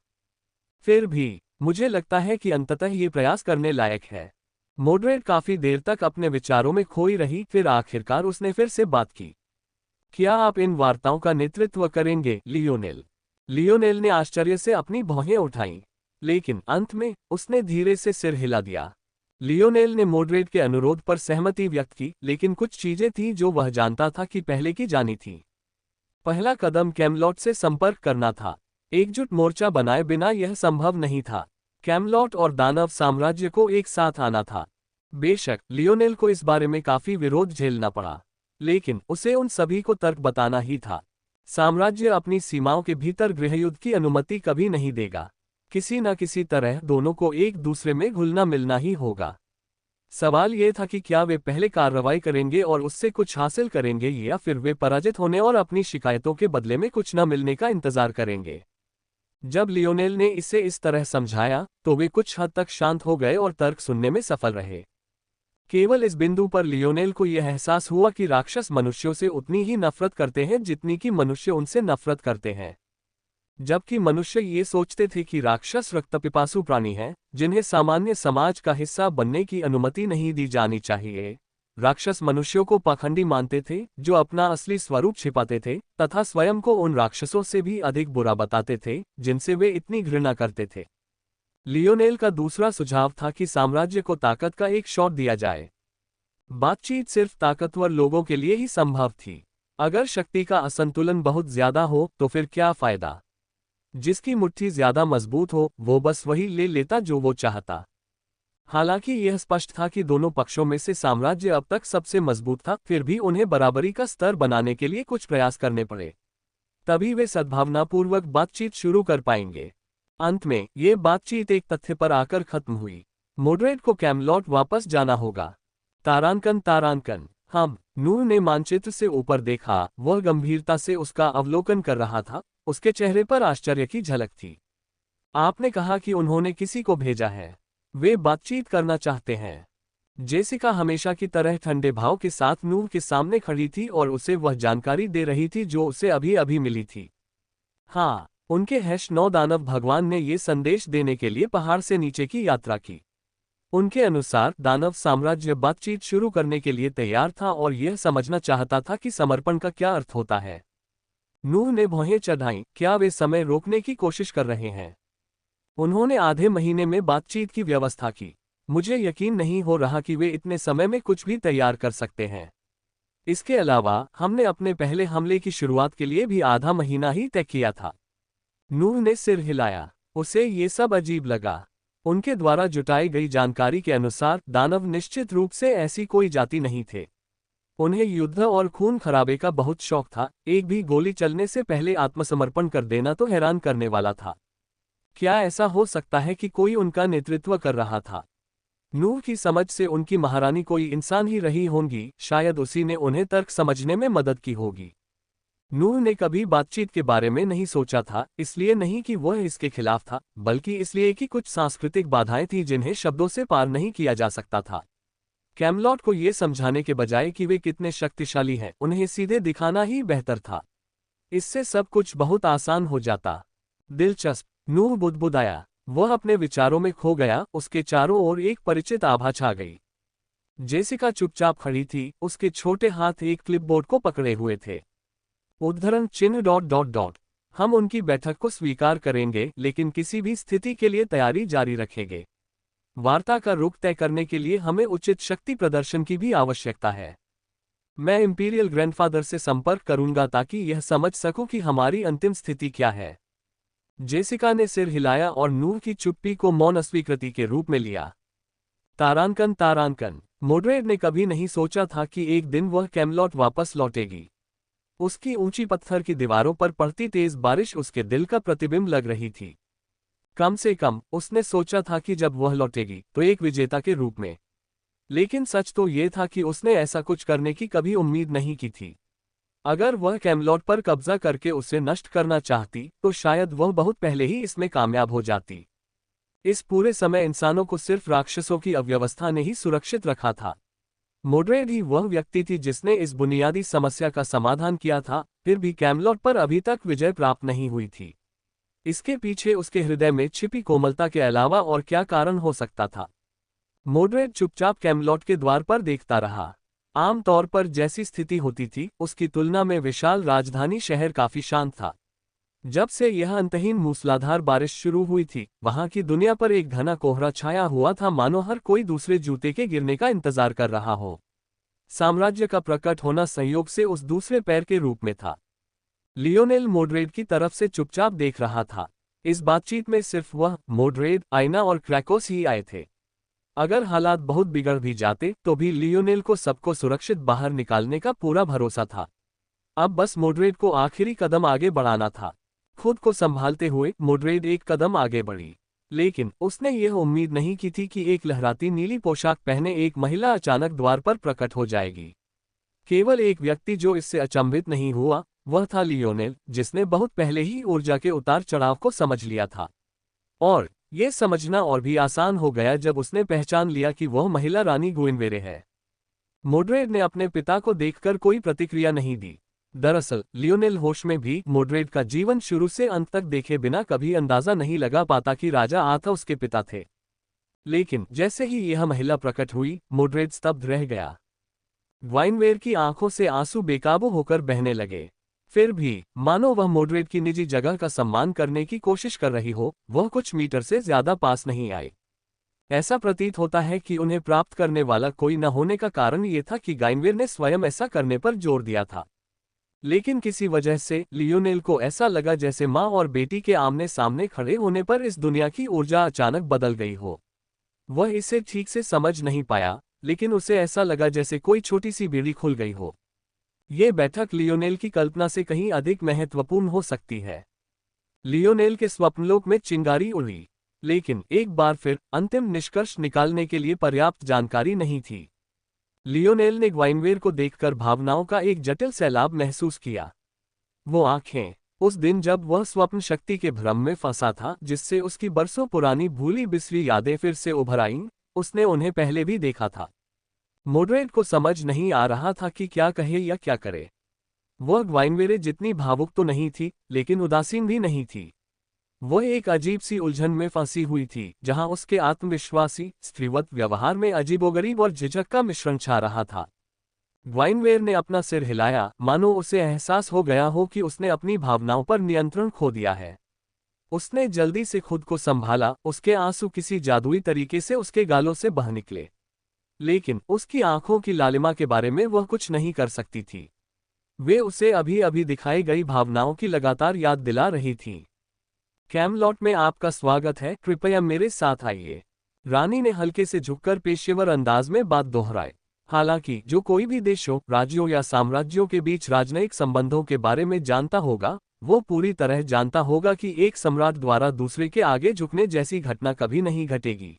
फिर भी मुझे लगता है कि अंततः ये प्रयास करने लायक है। मोड्रेड काफी देर तक अपने विचारों में खोई रही, फिर आखिरकार उसने फिर से बात की। क्या आप इन वार्ताओं का नेतृत्व करेंगे, लियोनेल? लियोनेल ने आश्चर्य से अपनी भौहें उठाईं, लेकिन अंत में उसने धीरे से सिर हिला दिया। लियोनेल ने मोड्रेड के अनुरोध पर सहमति व्यक्त की, लेकिन कुछ चीजें थीं जो वह जानता था कि पहले की जानी थी। पहला कदम कैमलॉट से संपर्क करना था। एकजुट मोर्चा बनाए बिना यह संभव नहीं था। कैमलॉट और दानव साम्राज्य को एक साथ आना था। बेशक लियोनेल को इस बारे में काफी विरोध झेलना पड़ा, लेकिन उसे उन सभी को तर्क बताना ही था। साम्राज्य अपनी सीमाओं के भीतर गृहयुद्ध की अनुमति कभी नहीं देगा। किसी न किसी तरह दोनों को एक दूसरे में घुलना मिलना ही होगा। सवाल यह था कि क्या वे पहले कार्रवाई करेंगे और उससे कुछ हासिल करेंगे, या फिर वे पराजित होने और अपनी शिकायतों के बदले में कुछ न मिलने का इंतजार करेंगे। जब लियोनेल ने इसे इस तरह समझाया तो वे कुछ हद तक शांत हो गए और तर्क सुनने में सफल रहे। केवल इस बिंदु पर लियोनेल को यह एहसास हुआ कि राक्षस मनुष्यों से उतनी ही नफरत करते हैं जितनी कि मनुष्य उनसे नफरत करते हैं। जबकि मनुष्य ये सोचते थे कि राक्षस रक्तपिपासु प्राणी हैं, जिन्हें सामान्य समाज का हिस्सा बनने की अनुमति नहीं दी जानी चाहिए, राक्षस मनुष्यों को पाखंडी मानते थे जो अपना असली स्वरूप छिपाते थे तथा स्वयं को उन राक्षसों से भी अधिक बुरा बताते थे जिनसे वे इतनी घृणा करते थे। लियोनेल का दूसरा सुझाव था कि साम्राज्य को ताकत का एक शॉट दिया जाए। बातचीत सिर्फ ताकतवर लोगों के लिए ही संभव थी। अगर शक्ति का असंतुलन बहुत ज्यादा हो तो फिर क्या फायदा। जिसकी मुट्ठी ज्यादा मजबूत हो वो बस वही ले लेता जो वो चाहता। हालांकि यह स्पष्ट था कि दोनों पक्षों में से साम्राज्य अब तक सबसे मजबूत था, फिर भी उन्हें बराबरी का स्तर बनाने के लिए कुछ प्रयास करने पड़े। तभी वे सद्भावनापूर्वक बातचीत शुरू कर पाएंगे। अंत में ये बातचीत एक तथ्य पर आकर खत्म हुई। मोड्रेड को कैमलॉट वापस जाना होगा। तारांकन। हम नूर ने मानचित्र से ऊपर देखा। वह गंभीरता से उसका अवलोकन कर रहा था। उसके चेहरे पर आश्चर्य की झलक थी। आपने कहा कि उन्होंने किसी को भेजा है। वे बातचीत करना चाहते हैं। जेसिका हमेशा की तरह ठंडे भाव के साथ नूर के सामने खड़ी थी और उसे वह जानकारी दे रही थी जो उसे अभी अभी मिली थी। हाँ, उनके नौ दानव भगवान ने ये संदेश देने के लिए पहाड़ से नीचे की यात्रा की। उनके अनुसार दानव साम्राज्य बातचीत शुरू करने के लिए तैयार था और यह समझना चाहता था कि समर्पण का क्या अर्थ होता है। नूह ने भौहें चढ़ाईं। क्या वे समय रोकने की कोशिश कर रहे हैं? उन्होंने आधे महीने में बातचीत की व्यवस्था की। मुझे यकीन नहीं हो रहा कि वे इतने समय में कुछ भी तैयार कर सकते हैं। इसके अलावा हमने अपने पहले हमले की शुरुआत के लिए भी आधा महीना ही तय किया था। नूह ने सिर हिलाया। उसे ये सब अजीब लगा। उनके द्वारा जुटाई गई जानकारी के अनुसार दानव निश्चित रूप से ऐसी कोई जाति नहीं थे। उन्हें युद्ध और खून खराबे का बहुत शौक था। एक भी गोली चलने से पहले आत्मसमर्पण कर देना तो हैरान करने वाला था। क्या ऐसा हो सकता है कि कोई उनका नेतृत्व कर रहा था? नूह की समझ से उनकी महारानी कोई इंसान ही रही होंगी। शायद उसी ने उन्हें तर्क समझने में मदद की होगी। नूह ने कभी बातचीत के बारे में नहीं सोचा था, इसलिए नहीं कि वह इसके खिलाफ था, बल्कि इसलिए कि कुछ सांस्कृतिक बाधाएं थीं जिन्हें शब्दों से पार नहीं किया जा सकता था। कैमलॉट को यह समझाने के बजाय कि वे कितने शक्तिशाली हैं, उन्हें सीधे दिखाना ही बेहतर था। इससे सब कुछ बहुत आसान हो जाता। दिलचस्प, नूह बुदबुदाया। वह अपने विचारों में खो गया। उसके चारों ओर एक परिचित आभा छा गई। जेसिका चुपचाप खड़ी थी। उसके छोटे हाथ एक क्लिपबोर्ड को पकड़े हुए थे। उद्धरण चिन्ह ... हम उनकी बैठक को स्वीकार करेंगे, लेकिन किसी भी स्थिति के लिए तैयारी जारी रखेंगे। वार्ता का रुख तय करने के लिए हमें उचित शक्ति प्रदर्शन की भी आवश्यकता है। मैं इंपीरियल ग्रैंडफादर से संपर्क करूंगा ताकि यह समझ सकूं कि हमारी अंतिम स्थिति क्या है। जेसिका ने सिर हिलाया और नूह की चुप्पी को मौन अस्वीकृति के रूप में लिया। तारांकन। मोड्रेड ने कभी नहीं सोचा था कि एक दिन वह कैमलॉट वापस लौटेगी। उसकी ऊंची पत्थर की दीवारों पर पड़ती तेज बारिश उसके दिल का प्रतिबिंब लग रही थी। कम से कम उसने सोचा था कि जब वह लौटेगी तो एक विजेता के रूप में। लेकिन सच तो यह था कि उसने ऐसा कुछ करने की कभी उम्मीद नहीं की थी। अगर वह कैमलॉट पर कब्जा करके उसे नष्ट करना चाहती तो शायद वह बहुत पहले ही इसमें कामयाब हो जाती। इस पूरे समय इंसानों को सिर्फ राक्षसों की अव्यवस्था ने ही सुरक्षित रखा था। मोड्रेड ही वह व्यक्ति थी जिसने इस बुनियादी समस्या का समाधान किया था, फिर भी कैमलॉट पर अभी तक विजय प्राप्त नहीं हुई थी। इसके पीछे उसके हृदय में छिपी कोमलता के अलावा और क्या कारण हो सकता था? मोड्रेड चुपचाप कैमलॉट के द्वार पर देखता रहा। आम तौर पर जैसी स्थिति होती थी, उसकी तुलना में विशाल राजधानी शहर काफी शांत था। जब से यह अंतहीन मूसलाधार बारिश शुरू हुई थी, वहां की दुनिया पर एक घना कोहरा छाया हुआ था, मानो हर कोई दूसरे जूते के गिरने का इंतजार कर रहा हो। साम्राज्य का प्रकट होना संयोग से उस दूसरे पैर के रूप में था। लियोनेल मोड्रेड की तरफ से चुपचाप देख रहा था। इस बातचीत में सिर्फ वह, मोड्रेड, आयना और क्रैकोस ही आए थे। अगर हालात बहुत बिगड़ भी जाते तो भी लियोनेल को सबको सुरक्षित बाहर निकालने का पूरा भरोसा था। अब बस मोड्रेड को आखिरी कदम आगे बढ़ाना था। खुद को संभालते हुए मोड्रेड एक कदम आगे बढ़ी, लेकिन उसने यह उम्मीद नहीं की थी कि एक लहराती नीली पोशाक पहने एक महिला अचानक द्वार पर प्रकट हो जाएगी। केवल एक व्यक्ति जो इससे अचंभित नहीं हुआ, वह था लियोनेल, जिसने बहुत पहले ही ऊर्जा के उतार चढ़ाव को समझ लिया था। और यह समझना और भी आसान हो गया जब उसने पहचान लिया कि वह महिला रानी गुइनवेरे है। मोड्रेड ने अपने पिता को देखकर कोई प्रतिक्रिया नहीं दी। दरअसल लियोनेल होश में भी मोड्रेड का जीवन शुरू से अंत तक देखे बिना कभी अंदाजा नहीं लगा पाता कि राजा आथा उसके पिता थे। लेकिन जैसे ही यह महिला प्रकट हुई, मोड्रेड स्तब्ध रह गया। ग्वाइनवेर की आंखों से आंसू बेकाबू होकर बहने लगे। फिर भी मानो वह मोड्रेड की निजी जगह का सम्मान करने की कोशिश कर रही हो, वह कुछ मीटर से ज्यादा पास नहीं आई। ऐसा प्रतीत होता है कि उन्हें प्राप्त करने वाला कोई न होने का कारण ये था कि ग्वाइनवेर ने स्वयं ऐसा करने पर जोर दिया था। लेकिन किसी वजह से लियोनेल को ऐसा लगा जैसे माँ और बेटी के आमने सामने खड़े होने पर इस दुनिया की ऊर्जा अचानक बदल गई हो। वह इसे ठीक से समझ नहीं पाया, लेकिन उसे ऐसा लगा जैसे कोई छोटी सी बेड़ी खुल गई हो। ये बैठक लियोनेल की कल्पना से कहीं अधिक महत्वपूर्ण हो सकती है। लियोनेल के स्वप्नलोक में चिंगारी उड़ी, लेकिन एक बार फिर अंतिम निष्कर्ष निकालने के लिए पर्याप्त जानकारी नहीं थी। लियोनेल ने ग्वाइनवेर को देखकर भावनाओं का एक जटिल सैलाब महसूस किया। वो आंखें, उस दिन जब वह स्वप्न शक्ति के भ्रम में फंसा था, जिससे उसकी बरसों पुरानी भूली बिसरी यादें फिर से उभर आईं, उसने उन्हें पहले भी देखा था। मोड्रेड को समझ नहीं आ रहा था कि क्या कहे या क्या करे। वह ग्वाइनवेरे जितनी भावुक तो नहीं थी, लेकिन उदासीन भी नहीं थी। वह एक अजीब सी उलझन में फंसी हुई थी, जहां उसके आत्मविश्वासी स्त्रीवत व्यवहार में अजीबोगरीब और झिझक का मिश्रण छा रहा था। ग्वाइनवेर ने अपना सिर हिलाया, मानो उसे एहसास हो गया हो कि उसने अपनी भावनाओं पर नियंत्रण खो दिया है। उसने जल्दी से खुद को संभाला, उसके आंसू किसी जादुई तरीके से उसके गालों से बह निकले। लेकिन उसकी आंखों की लालिमा के बारे में वह कुछ नहीं कर सकती थी। वे उसे अभी अभी दिखाई गई भावनाओं की लगातार याद दिला रही थीं। कैमलॉट में आपका स्वागत है, कृपया मेरे साथ आइए। रानी ने हल्के से झुककर पेशेवर अंदाज में बात दोहराई। हालांकि जो कोई भी देशों, राज्यों या साम्राज्यों के बीच राजनयिक संबंधों के बारे में जानता होगा, वो पूरी तरह जानता होगा कि एक सम्राट द्वारा दूसरे के आगे झुकने जैसी घटना कभी नहीं घटेगी।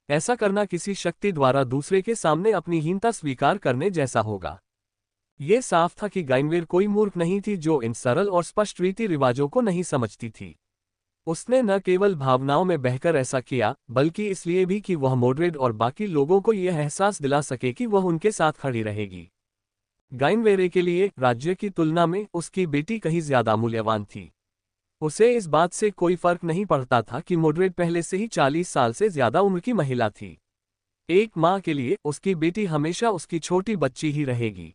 ऐसा करना किसी शक्ति द्वारा दूसरे के सामने अपनी हीनता स्वीकार करने जैसा होगा। ये साफ था कि ग्वाइनवेर कोई मूर्ख नहीं थी जो इन सरल और स्पष्ट रीति रिवाजों को नहीं समझती थी। उसने न केवल भावनाओं में बहकर ऐसा किया, बल्कि इसलिए भी कि वह मोड्रेड और बाकी लोगों को यह एहसास दिला सके कि वह उनके साथ खड़ी रहेगी। ग्वाइनवेरे के लिए राज्य की तुलना में उसकी बेटी कहीं ज्यादा मूल्यवान थी। उसे इस बात से कोई फर्क नहीं पड़ता था कि मोड्रेड पहले से ही 40 साल से ज्यादा उम्र की महिला थी। एक माँ के लिए उसकी बेटी हमेशा उसकी छोटी बच्ची ही रहेगी।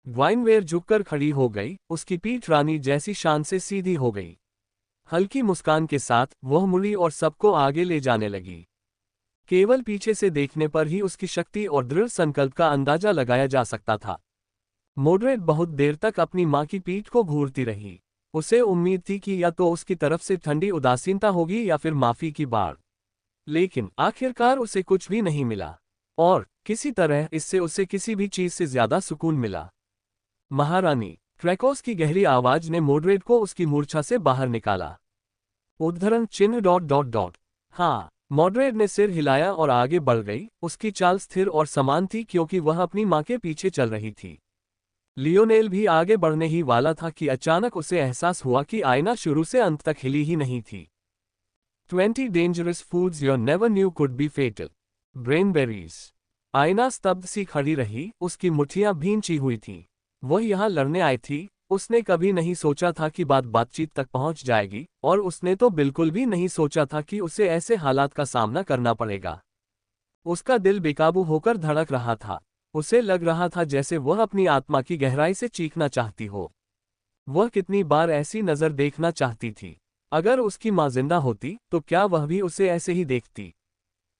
ग्वाइनवेर झुककर खड़ी हो गई, उसकी पीठ रानी जैसी शान से सीधी हो गई। हल्की मुस्कान के साथ वह मुड़ी और सबको आगे ले जाने लगी। केवल पीछे से देखने पर ही उसकी शक्ति और दृढ़ संकल्प का अंदाजा लगाया जा सकता था। मोड्रेड बहुत देर तक अपनी माँ की पीठ को घूरती रही। उसे उम्मीद थी कि या तो उसकी तरफ से ठंडी उदासीनता होगी या फिर माफी की बाढ़। लेकिन आखिरकार उसे कुछ भी नहीं मिला, और किसी तरह इससे उसे किसी भी चीज से ज्यादा सुकून मिला। महारानी, क्रैकोस की गहरी आवाज ने मोड्रेड को उसकी मूर्छा से बाहर निकाला। उद्धरण चिन्ह ... हाँ। मोड्रेड ने सिर हिलाया और आगे बढ़ गई। उसकी चाल स्थिर और समान थी क्योंकि वह अपनी माँ के पीछे चल रही थी। लियोनेल भी आगे बढ़ने ही वाला था कि अचानक उसे एहसास हुआ कि आईना शुरू से अंत तक हिली ही नहीं थी। 20 dangerous foods you never knew could be fatal. Brainberries. आईना स्तब्ध सी खड़ी रही, उसकी मुट्ठियां भींची हुई थीं। वह यहाँ लड़ने आई थी। उसने कभी नहीं सोचा था कि बातचीत तक पहुंच जाएगी, और उसने तो बिल्कुल भी नहीं सोचा था कि उसे ऐसे हालात का सामना करना पड़ेगा। उसका दिल बेकाबू होकर धड़क रहा था। उसे लग रहा था जैसे वह अपनी आत्मा की गहराई से चीखना चाहती हो। वह कितनी बार ऐसी नजर देखना चाहती थी। अगर उसकी माँ जिंदा होती तो क्या वह भी उसे ऐसे ही देखती,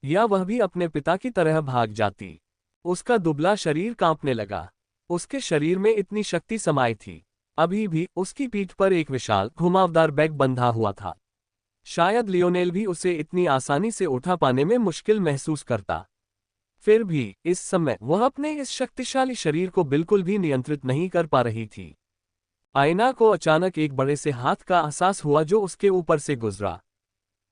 या वह भी अपने पिता की तरह भाग जाती। उसका दुबला शरीर कांपने लगा। उसके शरीर में इतनी शक्ति समाई थी। अभी भी उसकी पीठ पर एक विशाल घुमावदार बैग बंधा हुआ था। शायद लियोनेल भी उसे इतनी आसानी से उठा पाने में मुश्किल महसूस करता। फिर भी इस समय वह अपने इस शक्तिशाली शरीर को बिल्कुल भी नियंत्रित नहीं कर पा रही थी। आयना को अचानक एक बड़े से हाथ का एहसास हुआ जो उसके ऊपर से गुजरा।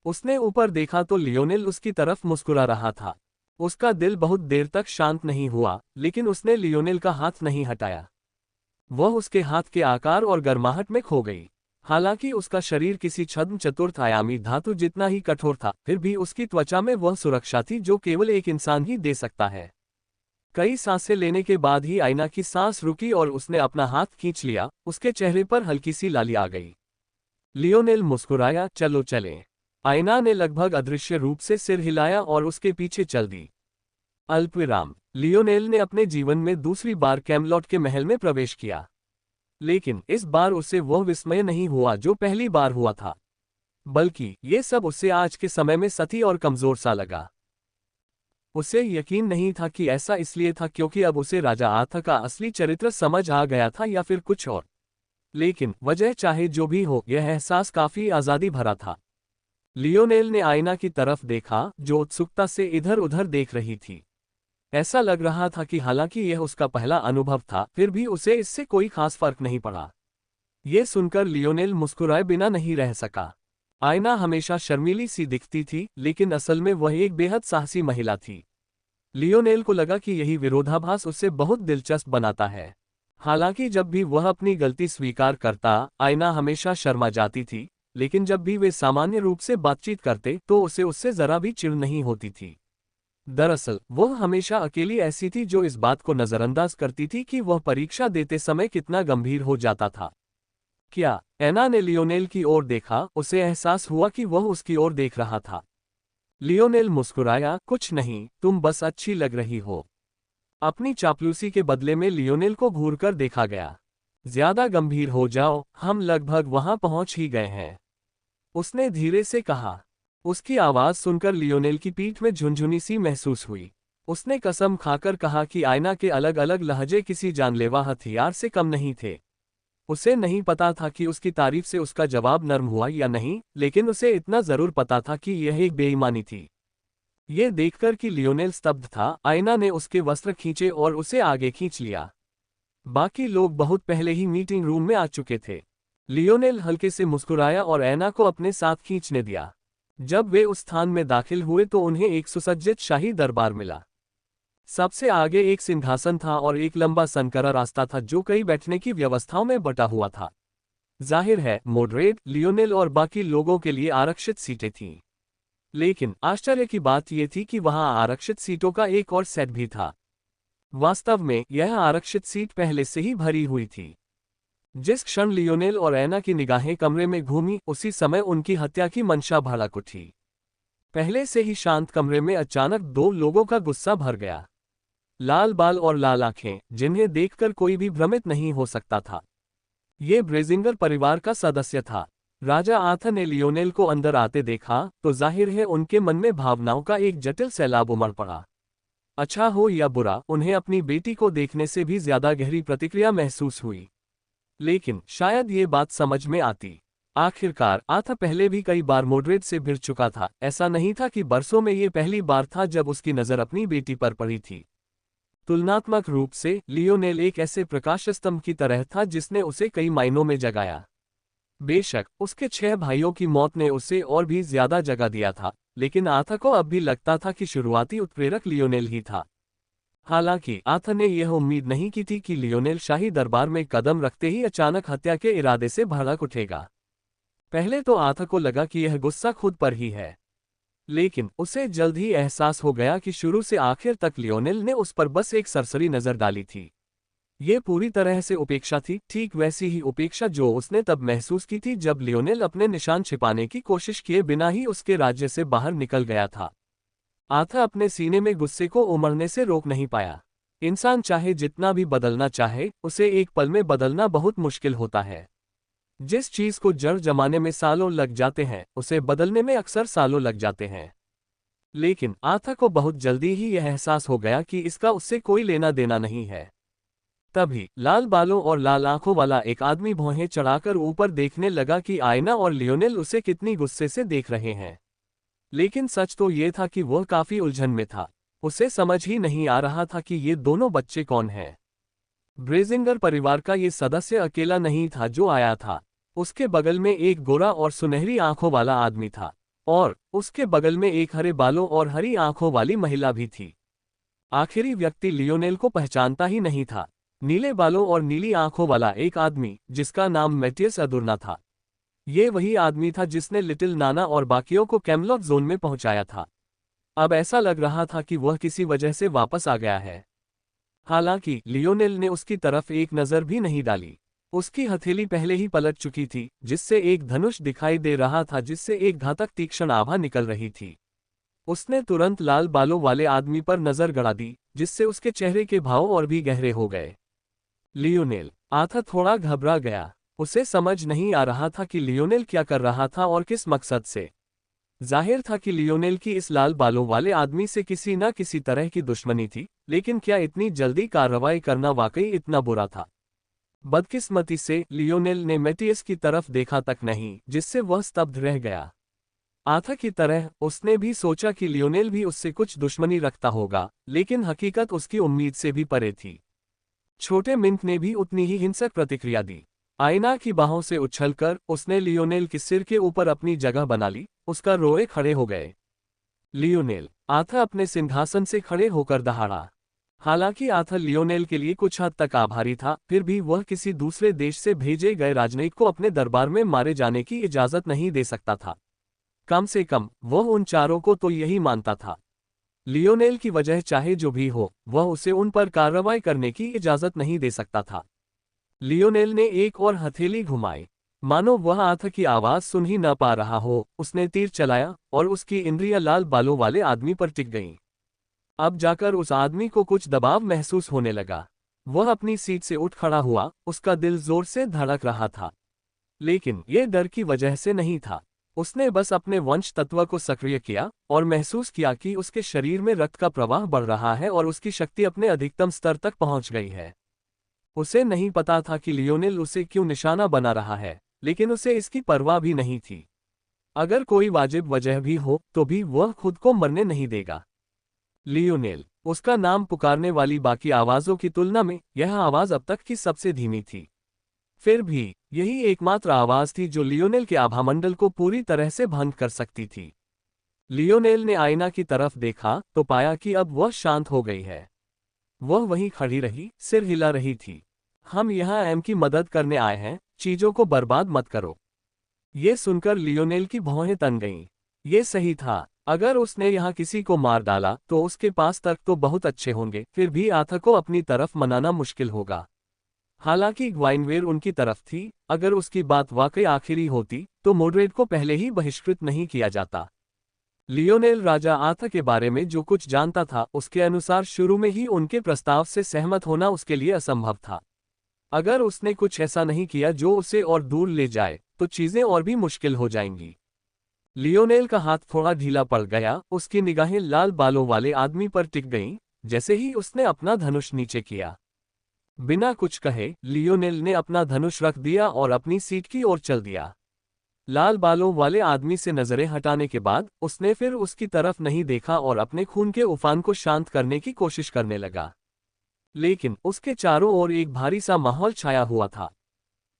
उसने ऊपर देखा तो लियोनेल उसकी तरफ मुस्कुरा रहा था। उसका दिल बहुत देर तक शांत नहीं हुआ, लेकिन उसने लियोनेल का हाथ नहीं हटाया। वह उसके हाथ के आकार और गर्माहट में खो गई। हालांकि उसका शरीर किसी छद्म चतुर्थ आयामी धातु जितना ही कठोर था, फिर भी उसकी त्वचा में वह सुरक्षा थी जो केवल एक इंसान ही दे सकता है। कई सांसें लेने के बाद ही आयना की सांस रुकी और उसने अपना हाथ खींच लिया। उसके चेहरे पर हल्की सी लाली आ गई। लियोनेल मुस्कुराया, चलो चलें। आयना ने लगभग अदृश्य रूप से सिर हिलाया और उसके पीछे चल दी। अल्पविराम। लियोनेल ने अपने जीवन में दूसरी बार कैमलॉट के महल में प्रवेश किया, लेकिन इस बार उसे वह विस्मय नहीं हुआ जो पहली बार हुआ था, बल्कि ये सब उसे आज के समय में सती और कमजोर सा लगा। उसे यकीन नहीं था कि ऐसा इसलिए था क्योंकि अब उसे राजा आर्थर का असली चरित्र समझ आ गया था या फिर कुछ और। लेकिन वजह चाहे जो भी हो, यह एहसास काफी आजादी भरा था। लियोनेल ने आईना की तरफ देखा जो उत्सुकता से इधर उधर देख रही थी। ऐसा लग रहा था कि हालांकि यह उसका पहला अनुभव था, फिर भी उसे इससे कोई खास फर्क नहीं पड़ा। ये सुनकर लियोनेल मुस्कुराए बिना नहीं रह सका। आयना हमेशा शर्मीली सी दिखती थी, लेकिन असल में वह एक बेहद साहसी महिला थी। लियोनेल को लगा कि यही विरोधाभास उसे बहुत दिलचस्प बनाता है। हालांकि जब भी वह अपनी गलती स्वीकार करता, आयना हमेशा शर्मा जाती थी, लेकिन जब भी वे सामान्य रूप से बातचीत करते तो उसे उससे जरा भी चिढ़ नहीं होती थी। दरअसल वह हमेशा अकेली ऐसी थी जो इस बात को नजरअंदाज करती थी कि वह परीक्षा देते समय कितना गंभीर हो जाता था। क्या? एना ने लियोनेल की ओर देखा। उसे एहसास हुआ कि वह उसकी ओर देख रहा था। लियोनेल मुस्कुराया, कुछ नहीं, तुम बस अच्छी लग रही हो। अपनी चापलूसी के बदले में लियोनेल को घूरकर देखा गया। ज्यादा गंभीर हो जाओ, हम लगभग वहां पहुंच ही गए हैं, उसने धीरे से कहा। उसकी आवाज सुनकर लियोनेल की पीठ में झुनझुनी सी महसूस हुई। उसने कसम खाकर कहा कि आयना के अलग अलग लहजे किसी जानलेवा हथियार से कम नहीं थे। उसे नहीं पता था कि उसकी तारीफ से उसका जवाब नर्म हुआ या नहीं, लेकिन उसे इतना जरूर पता था कि यह एक बेईमानी थी। ये देखकर कि लियोनेल स्तब्ध था, आयना ने उसके वस्त्र खींचे और उसे आगे खींच लिया। बाकी लोग बहुत पहले ही मीटिंग रूम में आ चुके थे। लियोनेल हल्के से मुस्कुराया और ऐना को अपने साथ खींचने दिया। जब वे उस स्थान में दाखिल हुए तो उन्हें एक सुसज्जित शाही दरबार मिला। सबसे आगे एक सिंहासन था और एक लंबा संकरा रास्ता था जो कई बैठने की व्यवस्थाओं में बटा हुआ था। जाहिर है मॉडरेट, लियोनेल और बाकी लोगों के लिए आरक्षित सीटें थीं। लेकिन आश्चर्य की बात यह थी कि वहां आरक्षित सीटों का एक और सेट भी था। वास्तव में यह आरक्षित सीट पहले से ही भरी हुई थी। जिस क्षण लियोनेल और ऐना की निगाहें कमरे में घूमी, उसी समय उनकी हत्या की मंशा भड़क उठी। पहले से ही शांत कमरे में अचानक दो लोगों का गुस्सा भर गया। लाल बाल और लाल आंखें, जिन्हें देखकर कोई भी भ्रमित नहीं हो सकता था। ये ब्रेजिंगर परिवार का सदस्य था। राजा आर्थर ने लियोनेल को अंदर आते देखा तो जाहिर है उनके मन में भावनाओं का एक जटिल सैलाब उमड़ पड़ा। अच्छा हो या बुरा, उन्हें अपनी बेटी को देखने से भी ज्यादा गहरी प्रतिक्रिया महसूस हुई। लेकिन शायद ये बात समझ में आती। आखिरकार आर्थर पहले भी कई बार मॉडरेट से भिड़ चुका था। ऐसा नहीं था कि बरसों में ये पहली बार था जब उसकी नजर अपनी बेटी पर पड़ी थी। तुलनात्मक रूप से लियोनेल एक ऐसे प्रकाश स्तंभ की तरह था जिसने उसे कई मायनों में जगाया। बेशक उसके 6 भाइयों की मौत ने उसे और भी ज्यादा जगा दिया था, लेकिन आर्थर को अब भी लगता था कि शुरुआती उत्प्रेरक लियोनेल ही था। हालांकि आर्थर ने यह उम्मीद नहीं की थी कि लियोनेल शाही दरबार में कदम रखते ही अचानक हत्या के इरादे से भड़क उठेगा। पहले तो आर्थर को लगा कि यह गुस्सा खुद पर ही है, लेकिन उसे जल्द ही एहसास हो गया कि शुरू से आखिर तक लियोनेल ने उस पर बस एक सरसरी नजर डाली थी। ये पूरी तरह से उपेक्षा थी, ठीक वैसी ही उपेक्षा जो उसने तब महसूस की थी जब लियोनेल अपने निशान छिपाने की कोशिश किए बिना ही उसके राज्य से बाहर निकल गया था। आर्थर अपने सीने में गुस्से को उमड़ने से रोक नहीं पाया। इंसान चाहे जितना भी बदलना चाहे, उसे एक पल में बदलना बहुत मुश्किल होता है। जिस चीज को जड़ जमाने में सालों लग जाते हैं, उसे बदलने में अक्सर सालों लग जाते हैं। लेकिन आर्थर को बहुत जल्दी ही यह एहसास हो गया कि इसका उससे कोई लेना देना नहीं है। तभी लाल बालों और लाल आंखों वाला एक आदमी भौहें चढ़ाकर ऊपर देखने लगा कि आयना और लियोनेल उसे कितनी गुस्से से देख रहे हैं। लेकिन सच तो ये था कि वह काफी उलझन में था। उसे समझ ही नहीं आ रहा था कि ये दोनों बच्चे कौन हैं। ब्रेजिंगर परिवार का ये सदस्य अकेला नहीं था जो आया था। उसके बगल में एक गोरा और सुनहरी आंखों वाला आदमी था, और उसके बगल में एक हरे बालों और हरी आंखों वाली महिला भी थी। आखिरी व्यक्ति लियोनेल को पहचानता ही नहीं था। नीले बालों और नीली आंखों वाला एक आदमी जिसका नाम मैटियस अदुर्ना था। ये वही आदमी था जिसने लिटिल नाना और बाकियों को कैमलॉट जोन में पहुंचाया था। अब ऐसा लग रहा था कि वह किसी वजह से वापस आ गया है। हालांकि लियोनेल ने उसकी तरफ एक नजर भी नहीं डाली। उसकी हथेली पहले ही पलट चुकी थी, जिससे एक धनुष दिखाई दे रहा था जिससे एक घातक तीक्ष्ण आभा निकल रही थी। उसने तुरंत लाल बालों वाले आदमी पर नजर गड़ा दी, जिससे उसके चेहरे के भाव और भी गहरे हो गए। लियोनेल आथा थोड़ा घबरा गया। उसे समझ नहीं आ रहा था कि लियोनेल क्या कर रहा था और किस मकसद से। जाहिर था कि लियोनेल की इस लाल बालों वाले आदमी से किसी न किसी तरह की दुश्मनी थी, लेकिन क्या इतनी जल्दी कार्रवाई करना वाकई इतना बुरा था? बदकिस्मती से लियोनेल ने मैटियस की तरफ देखा तक नहीं, जिससे वह स्तब्ध रह गया। आथा की तरह उसने भी सोचा कि लियोनेल भी उससे कुछ दुश्मनी रखता होगा, लेकिन हकीकत उसकी उम्मीद से भी परे थी। छोटे मिंट ने भी उतनी ही हिंसक प्रतिक्रिया दी। आईना की बाहों से उछलकर उसने लियोनेल के सिर के ऊपर अपनी जगह बना ली। उसका रोए खड़े हो गए। लियोनेल आथा अपने सिंहासन से खड़े होकर दहाड़ा। हालांकि आथा लियोनेल के लिए कुछ हद तक आभारी था, फिर भी वह किसी दूसरे देश से भेजे गए राजनयिक को अपने दरबार में मारे जाने की इजाजत नहीं दे सकता था। कम से कम वह उन चारों को तो यही मानता था। लियोनेल की वजह चाहे जो भी हो, वह उसे उन पर कार्रवाई करने की इजाजत नहीं दे सकता था। लियोनेल ने एक और हथेली घुमाई, मानो वह आथा की आवाज सुन ही न पा रहा हो। उसने तीर चलाया और उसकी इंद्रियां लाल बालों वाले आदमी पर टिक गईं। अब जाकर उस आदमी को कुछ दबाव महसूस होने लगा। वह अपनी सीट से उठ खड़ा हुआ। उसका दिल जोर से धड़क रहा था, लेकिन यह डर की वजह से नहीं था। उसने बस अपने वंश तत्व को सक्रिय किया और महसूस किया कि उसके शरीर में रक्त का प्रवाह बढ़ रहा है और उसकी शक्ति अपने अधिकतम स्तर तक पहुंच गई है। उसे नहीं पता था कि लियोनेल उसे क्यों निशाना बना रहा है, लेकिन उसे इसकी परवाह भी नहीं थी। अगर कोई वाजिब वजह भी हो तो भी वह खुद को मरने नहीं देगा। लियोनेल उसका नाम पुकारने वाली बाकी आवाजों की तुलना में यह आवाज अब तक की सबसे धीमी थी। फिर भी यही एकमात्र आवाज थी जो लियोनेल के आभामंडल को पूरी तरह से भंग कर सकती थी। लियोनेल ने आईना की तरफ देखा तो पाया कि अब वह शांत हो गई है। वह वहीं खड़ी रही, सिर हिला रही थी। हम यहाँ एम की मदद करने आए हैं, चीजों को बर्बाद मत करो। ये सुनकर लियोनेल की भौहें तन गईं। ये सही था। अगर उसने यहाँ किसी को मार डाला तो उसके पास तर्क तो बहुत अच्छे होंगे, फिर भी आथा को अपनी तरफ मनाना मुश्किल होगा। हालांकि ग्वाइनवेर उनकी तरफ थी। अगर उसकी बात वाकई आखिरी होती तो मोड्रेड को पहले ही बहिष्कृत नहीं किया जाता। लियोनेल राजा आथा के बारे में जो कुछ जानता था, उसके अनुसार शुरू में ही उनके प्रस्ताव से सहमत होना उसके लिए असंभव था। अगर उसने कुछ ऐसा नहीं किया जो उसे और दूर ले जाए, तो चीजें और भी मुश्किल हो जाएंगी। लियोनेल का हाथ थोड़ा ढीला पड़ गया। उसकी निगाहें लाल बालों वाले आदमी पर टिक गईं, जैसे ही उसने अपना धनुष नीचे किया। बिना कुछ कहे लियोनेल ने अपना धनुष रख दिया और अपनी सीट की ओर चल दिया। लाल बालों वाले आदमी से नजरें हटाने के बाद उसने फिर उसकी तरफ नहीं देखा और अपने खून के उफान को शांत करने की कोशिश करने लगा। लेकिन उसके चारों ओर एक भारी सा माहौल छाया हुआ था।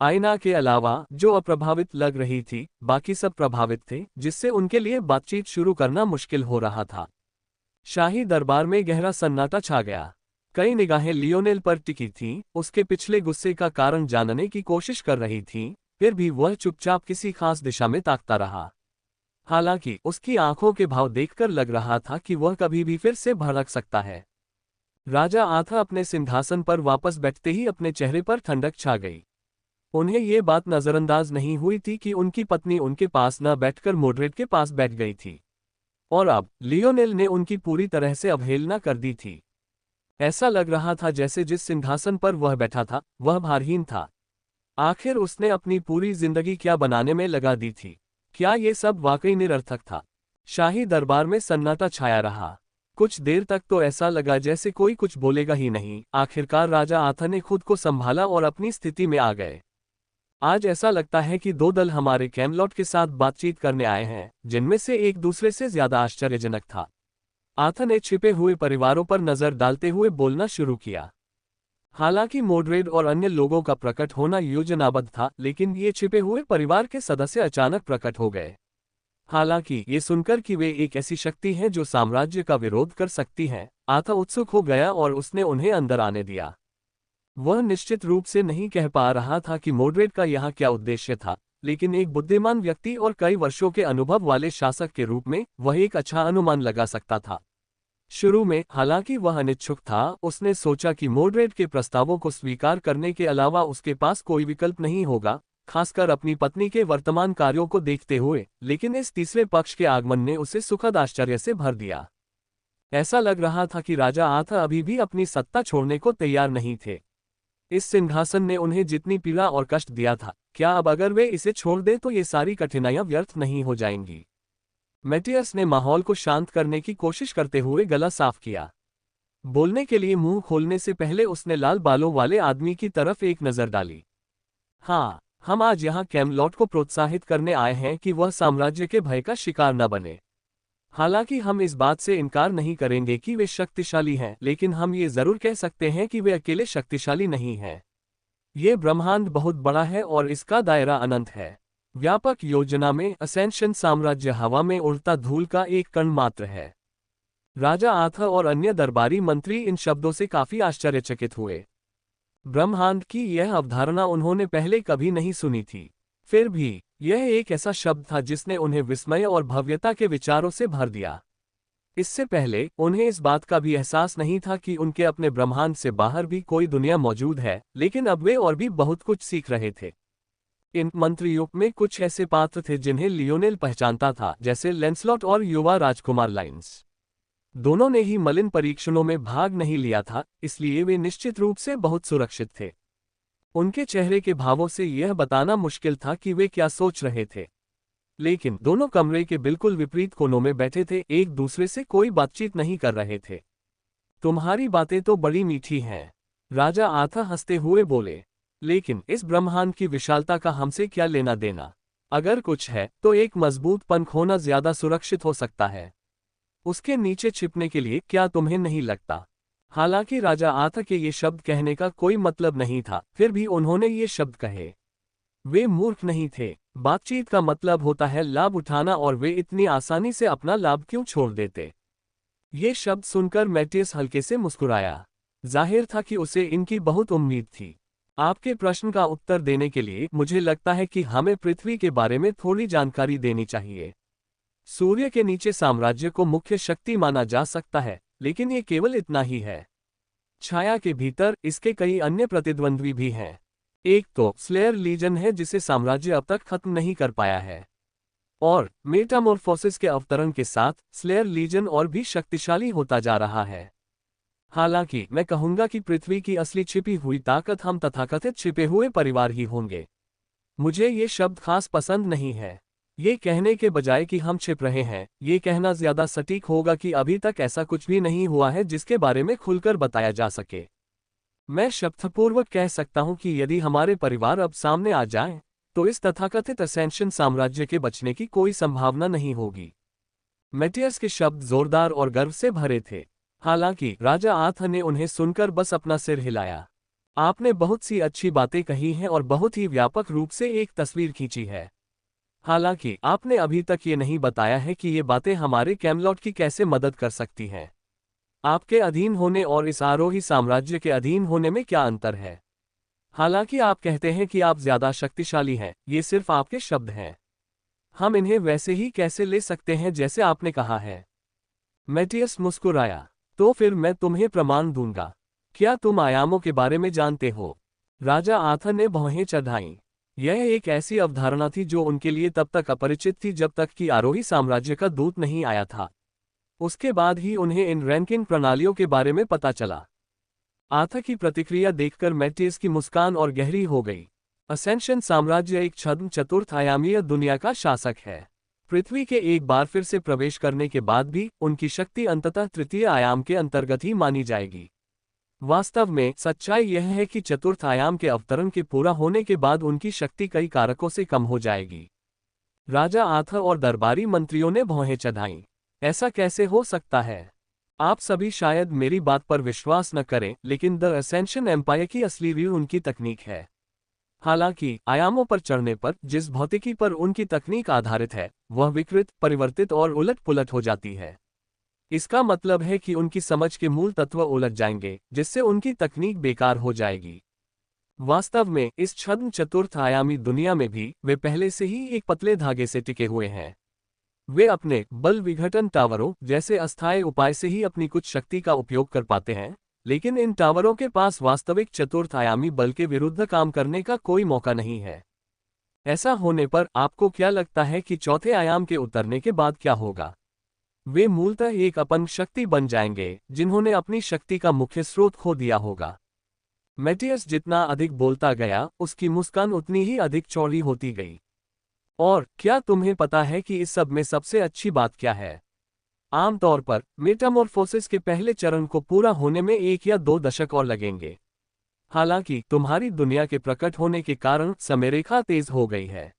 आईना के अलावा जो अप्रभावित लग रही थी, बाकी सब प्रभावित थे, जिससे उनके लिए बातचीत शुरू करना मुश्किल हो रहा था। शाही दरबार में गहरा सन्नाटा छा गया। कई निगाहें लियोनेल पर टिकी थीं, उसके पिछले गुस्से का कारण जानने की कोशिश कर रही थीं, फिर भी वह चुपचाप किसी खास दिशा में ताकता रहा। हालांकि उसकी आंखों के भाव देखकर लग रहा था कि वह कभी भी फिर से भड़क सकता है। राजा आथा अपने सिंहासन पर वापस बैठते ही अपने चेहरे पर ठंडक छा गई। उन्हें ये बात नजरअंदाज नहीं हुई थी कि उनकी पत्नी उनके पास न बैठकर मोड्रेड के पास बैठ गई थी, और अब लियोनेल ने उनकी पूरी तरह से अवहेलना कर दी थी। ऐसा लग रहा था जैसे जिस सिंहासन पर वह बैठा था वह भारहीन था। आखिर उसने अपनी पूरी जिंदगी क्या बनाने में लगा दी थी? क्या ये सब वाकई निरर्थक था? शाही दरबार में सन्नाटा छाया रहा। कुछ देर तक तो ऐसा लगा जैसे कोई कुछ बोलेगा ही नहीं। आखिरकार राजा आथा ने खुद को संभाला और अपनी स्थिति में आ गए। आज ऐसा लगता है कि दो दल हमारे कैमलॉट के साथ बातचीत करने आए हैं, जिनमें से एक दूसरे से ज्यादा आश्चर्यजनक था। आथा ने छिपे हुए परिवारों पर नजर डालते हुए बोलना शुरू किया। हालांकि मोड्रेड और अन्य लोगों का प्रकट होना योजनाबद्ध था, लेकिन ये छिपे हुए परिवार के सदस्य अचानक प्रकट हो गए। हालांकि ये सुनकर कि वे एक ऐसी शक्ति हैं जो साम्राज्य का विरोध कर सकती है, आथा उत्सुक हो गया और उसने उन्हें अंदर आने दिया। वह निश्चित रूप से नहीं कह पा रहा था कि मोड्रेड का यहाँ क्या उद्देश्य था, लेकिन एक बुद्धिमान व्यक्ति और कई वर्षों के अनुभव वाले शासक के रूप में वह एक अच्छा अनुमान लगा सकता था। शुरू में हालांकि वह अनिच्छुक था, उसने सोचा कि मोड्रेड के प्रस्तावों को स्वीकार करने के अलावा उसके पास कोई विकल्प नहीं होगा, खासकर अपनी पत्नी के वर्तमान कार्यों को देखते हुए। लेकिन इस तीसरे पक्ष के आगमन ने उसे सुखद आश्चर्य से भर दिया। ऐसा लग रहा था कि राजा आथा अभी भी अपनी सत्ता छोड़ने को तैयार नहीं थे। इस सिंहासन ने उन्हें जितनी पीड़ा और कष्ट दिया था, क्या अब अगर वे इसे छोड़ दें तो ये सारी कठिनाइयां व्यर्थ नहीं हो जाएंगी? मैटियस ने माहौल को शांत करने की कोशिश करते हुए गला साफ किया। बोलने के लिए मुंह खोलने से पहले उसने लाल बालों वाले आदमी की तरफ एक नजर डाली। हाँ, हम आज यहाँ कैमलॉट को प्रोत्साहित करने आए हैं कि वह साम्राज्य के भय का शिकार न बने। हालांकि हम इस बात से इनकार नहीं करेंगे कि वे शक्तिशाली हैं, लेकिन हम ये जरूर कह सकते हैं कि वे अकेले शक्तिशाली नहीं हैं। ये ब्रह्मांड बहुत बड़ा है और इसका दायरा अनंत है। व्यापक योजना में असेंशन साम्राज्य हवा में उड़ता धूल का एक कण मात्र है। राजा आथा और अन्य दरबारी मंत्री इन शब्दों से काफी आश्चर्यचकित हुए। ब्रह्मांड की यह अवधारणा उन्होंने पहले कभी नहीं सुनी थी। फिर भी यह एक ऐसा शब्द था जिसने उन्हें विस्मय और भव्यता के विचारों से भर दिया। इससे पहले उन्हें इस बात का भी एहसास नहीं था कि उनके अपने ब्रह्मांड से बाहर भी कोई दुनिया मौजूद है, लेकिन अब वे और भी बहुत कुछ सीख रहे थे। इन मंत्रियों में कुछ ऐसे पात्र थे जिन्हें लियोनेल पहचानता था, जैसे लेंसलॉट और युवा राजकुमार लाइन्स। दोनों ने ही मलिन परीक्षणों में भाग नहीं लिया था, इसलिए वे निश्चित रूप से बहुत सुरक्षित थे। उनके चेहरे के भावों से यह बताना मुश्किल था कि वे क्या सोच रहे थे। लेकिन दोनों कमरे के बिल्कुल विपरीत कोनों में बैठे थे, एक दूसरे से कोई बातचीत नहीं कर रहे थे। तुम्हारी बातें तो बड़ी मीठी हैं, राजा आथा हंसते हुए बोले, लेकिन इस ब्रह्मांड की विशालता का हमसे क्या लेना देना? अगर कुछ है तो एक मजबूत पंख होना ज्यादा सुरक्षित हो सकता है। उसके नीचे छिपने के लिए क्या तुम्हें नहीं लगता? हालांकि राजा आथा के ये शब्द कहने का कोई मतलब नहीं था, फिर भी उन्होंने ये शब्द कहे। वे मूर्ख नहीं थे। बातचीत का मतलब होता है लाभ उठाना, और वे इतनी आसानी से अपना लाभ क्यों छोड़ देते? ये शब्द सुनकर मैटियस हल्के से मुस्कुराया। जाहिर था कि उसे इनकी बहुत उम्मीद थी। आपके प्रश्न का उत्तर देने के लिए मुझे लगता है कि हमें पृथ्वी के बारे में थोड़ी जानकारी देनी चाहिए। सूर्य के नीचे साम्राज्य को मुख्य शक्ति माना जा सकता है, लेकिन ये केवल इतना ही है। छाया के भीतर इसके कई अन्य प्रतिद्वंद्वी भी हैं। एक तो स्लेयर लीजन है जिसे साम्राज्य अब तक खत्म नहीं कर पाया है, और मेटामॉर्फोसिस के अवतरण के साथ स्लेयर लीजन और भी शक्तिशाली होता जा रहा है। हालांकि मैं कहूंगा कि पृथ्वी की असली छिपी हुई ताकत हम तथाकथित छिपे हुए परिवार ही होंगे। मुझे ये शब्द खास पसंद नहीं है। ये कहने के बजाय कि हम छिप रहे हैं, ये कहना ज्यादा सटीक होगा कि अभी तक ऐसा कुछ भी नहीं हुआ है जिसके बारे में खुलकर बताया जा सके। मैं शब्दपूर्वक कह सकता हूं कि यदि हमारे परिवार अब सामने आ जाएं, तो इस तथाकथित असेंशन साम्राज्य के बचने की कोई संभावना नहीं होगी। मैटियस के शब्द जोरदार और गर्व से भरे थे। हालांकि राजा आथा ने उन्हें सुनकर बस अपना सिर हिलाया। आपने बहुत सी अच्छी बातें कही हैं और बहुत ही व्यापक रूप से एक तस्वीर खींची है। हालांकि आपने अभी तक ये नहीं बताया है कि ये बातें हमारे कैमलॉट की कैसे मदद कर सकती हैं। आपके अधीन होने और इस आरोही साम्राज्य के अधीन होने में क्या अंतर है? हालांकि आप कहते हैं कि आप ज्यादा शक्तिशाली हैं, ये सिर्फ आपके शब्द हैं। हम इन्हें वैसे ही कैसे ले सकते हैं जैसे आपने कहा है? मैटियस मुस्कुराया। तो फिर मैं तुम्हें प्रमाण दूंगा। क्या तुम आयामों के बारे में जानते हो? राजा आथा ने भौहें चढ़ाईं। यह एक ऐसी अवधारणा थी जो उनके लिए तब तक अपरिचित थी जब तक कि आरोही साम्राज्य का दूत नहीं आया था। उसके बाद ही उन्हें इन रैंकिंग प्रणालियों के बारे में पता चला। आथा की प्रतिक्रिया देखकर मैटियस की मुस्कान और गहरी हो गई। असेंशन साम्राज्य एक छद्म चतुर्थ आयामीय दुनिया का शासक है। पृथ्वी के एक बार फिर से प्रवेश करने के बाद भी उनकी शक्ति अंततः तृतीय आयाम के अंतर्गत ही मानी जाएगी। वास्तव में सच्चाई यह है कि चतुर्थ आयाम के अवतरण के पूरा होने के बाद उनकी शक्ति कई कारकों से कम हो जाएगी। राजा आर्थर और दरबारी मंत्रियों ने भौहें चढ़ाईं। ऐसा कैसे हो सकता है? आप सभी शायद मेरी बात पर विश्वास न करें, लेकिन द असेंशन एम्पायर की असली रीढ़ उनकी तकनीक है। हालांकि आयामों पर चढ़ने पर जिस भौतिकी पर उनकी तकनीक आधारित है, वह विकृत, परिवर्तित और उलट-पुलट हो जाती है। इसका मतलब है कि उनकी समझ के मूल तत्व उलट जाएंगे, जिससे उनकी तकनीक बेकार हो जाएगी। वास्तव में इस छद्म चतुर्थ आयामी दुनिया में भी वे पहले से ही एक पतले धागे से टिके हुए हैं। वे अपने बल विघटन टावरों जैसे अस्थायी उपाय से ही अपनी कुछ शक्ति का उपयोग कर पाते हैं, लेकिन इन टावरों के पास वास्तविक चतुर्थ आयामी बल के विरुद्ध काम करने का कोई मौका नहीं है। ऐसा होने पर आपको क्या लगता है कि चौथे आयाम के उतरने के बाद क्या होगा? वे मूलतः एक अपंग शक्ति बन जाएंगे, जिन्होंने अपनी शक्ति का मुख्य स्रोत खो दिया होगा। मैटियस जितना अधिक बोलता गया, उसकी मुस्कान उतनी ही अधिक चौड़ी होती गई। और क्या तुम्हें पता है कि इस सब में सबसे अच्छी बात क्या है? आमतौर पर मेटामॉर्फोसिस के पहले चरण को पूरा होने में 1 या 2 दशक और लगेंगे। हालांकि तुम्हारी दुनिया के प्रकट होने के कारण समयरेखा तेज हो गई है।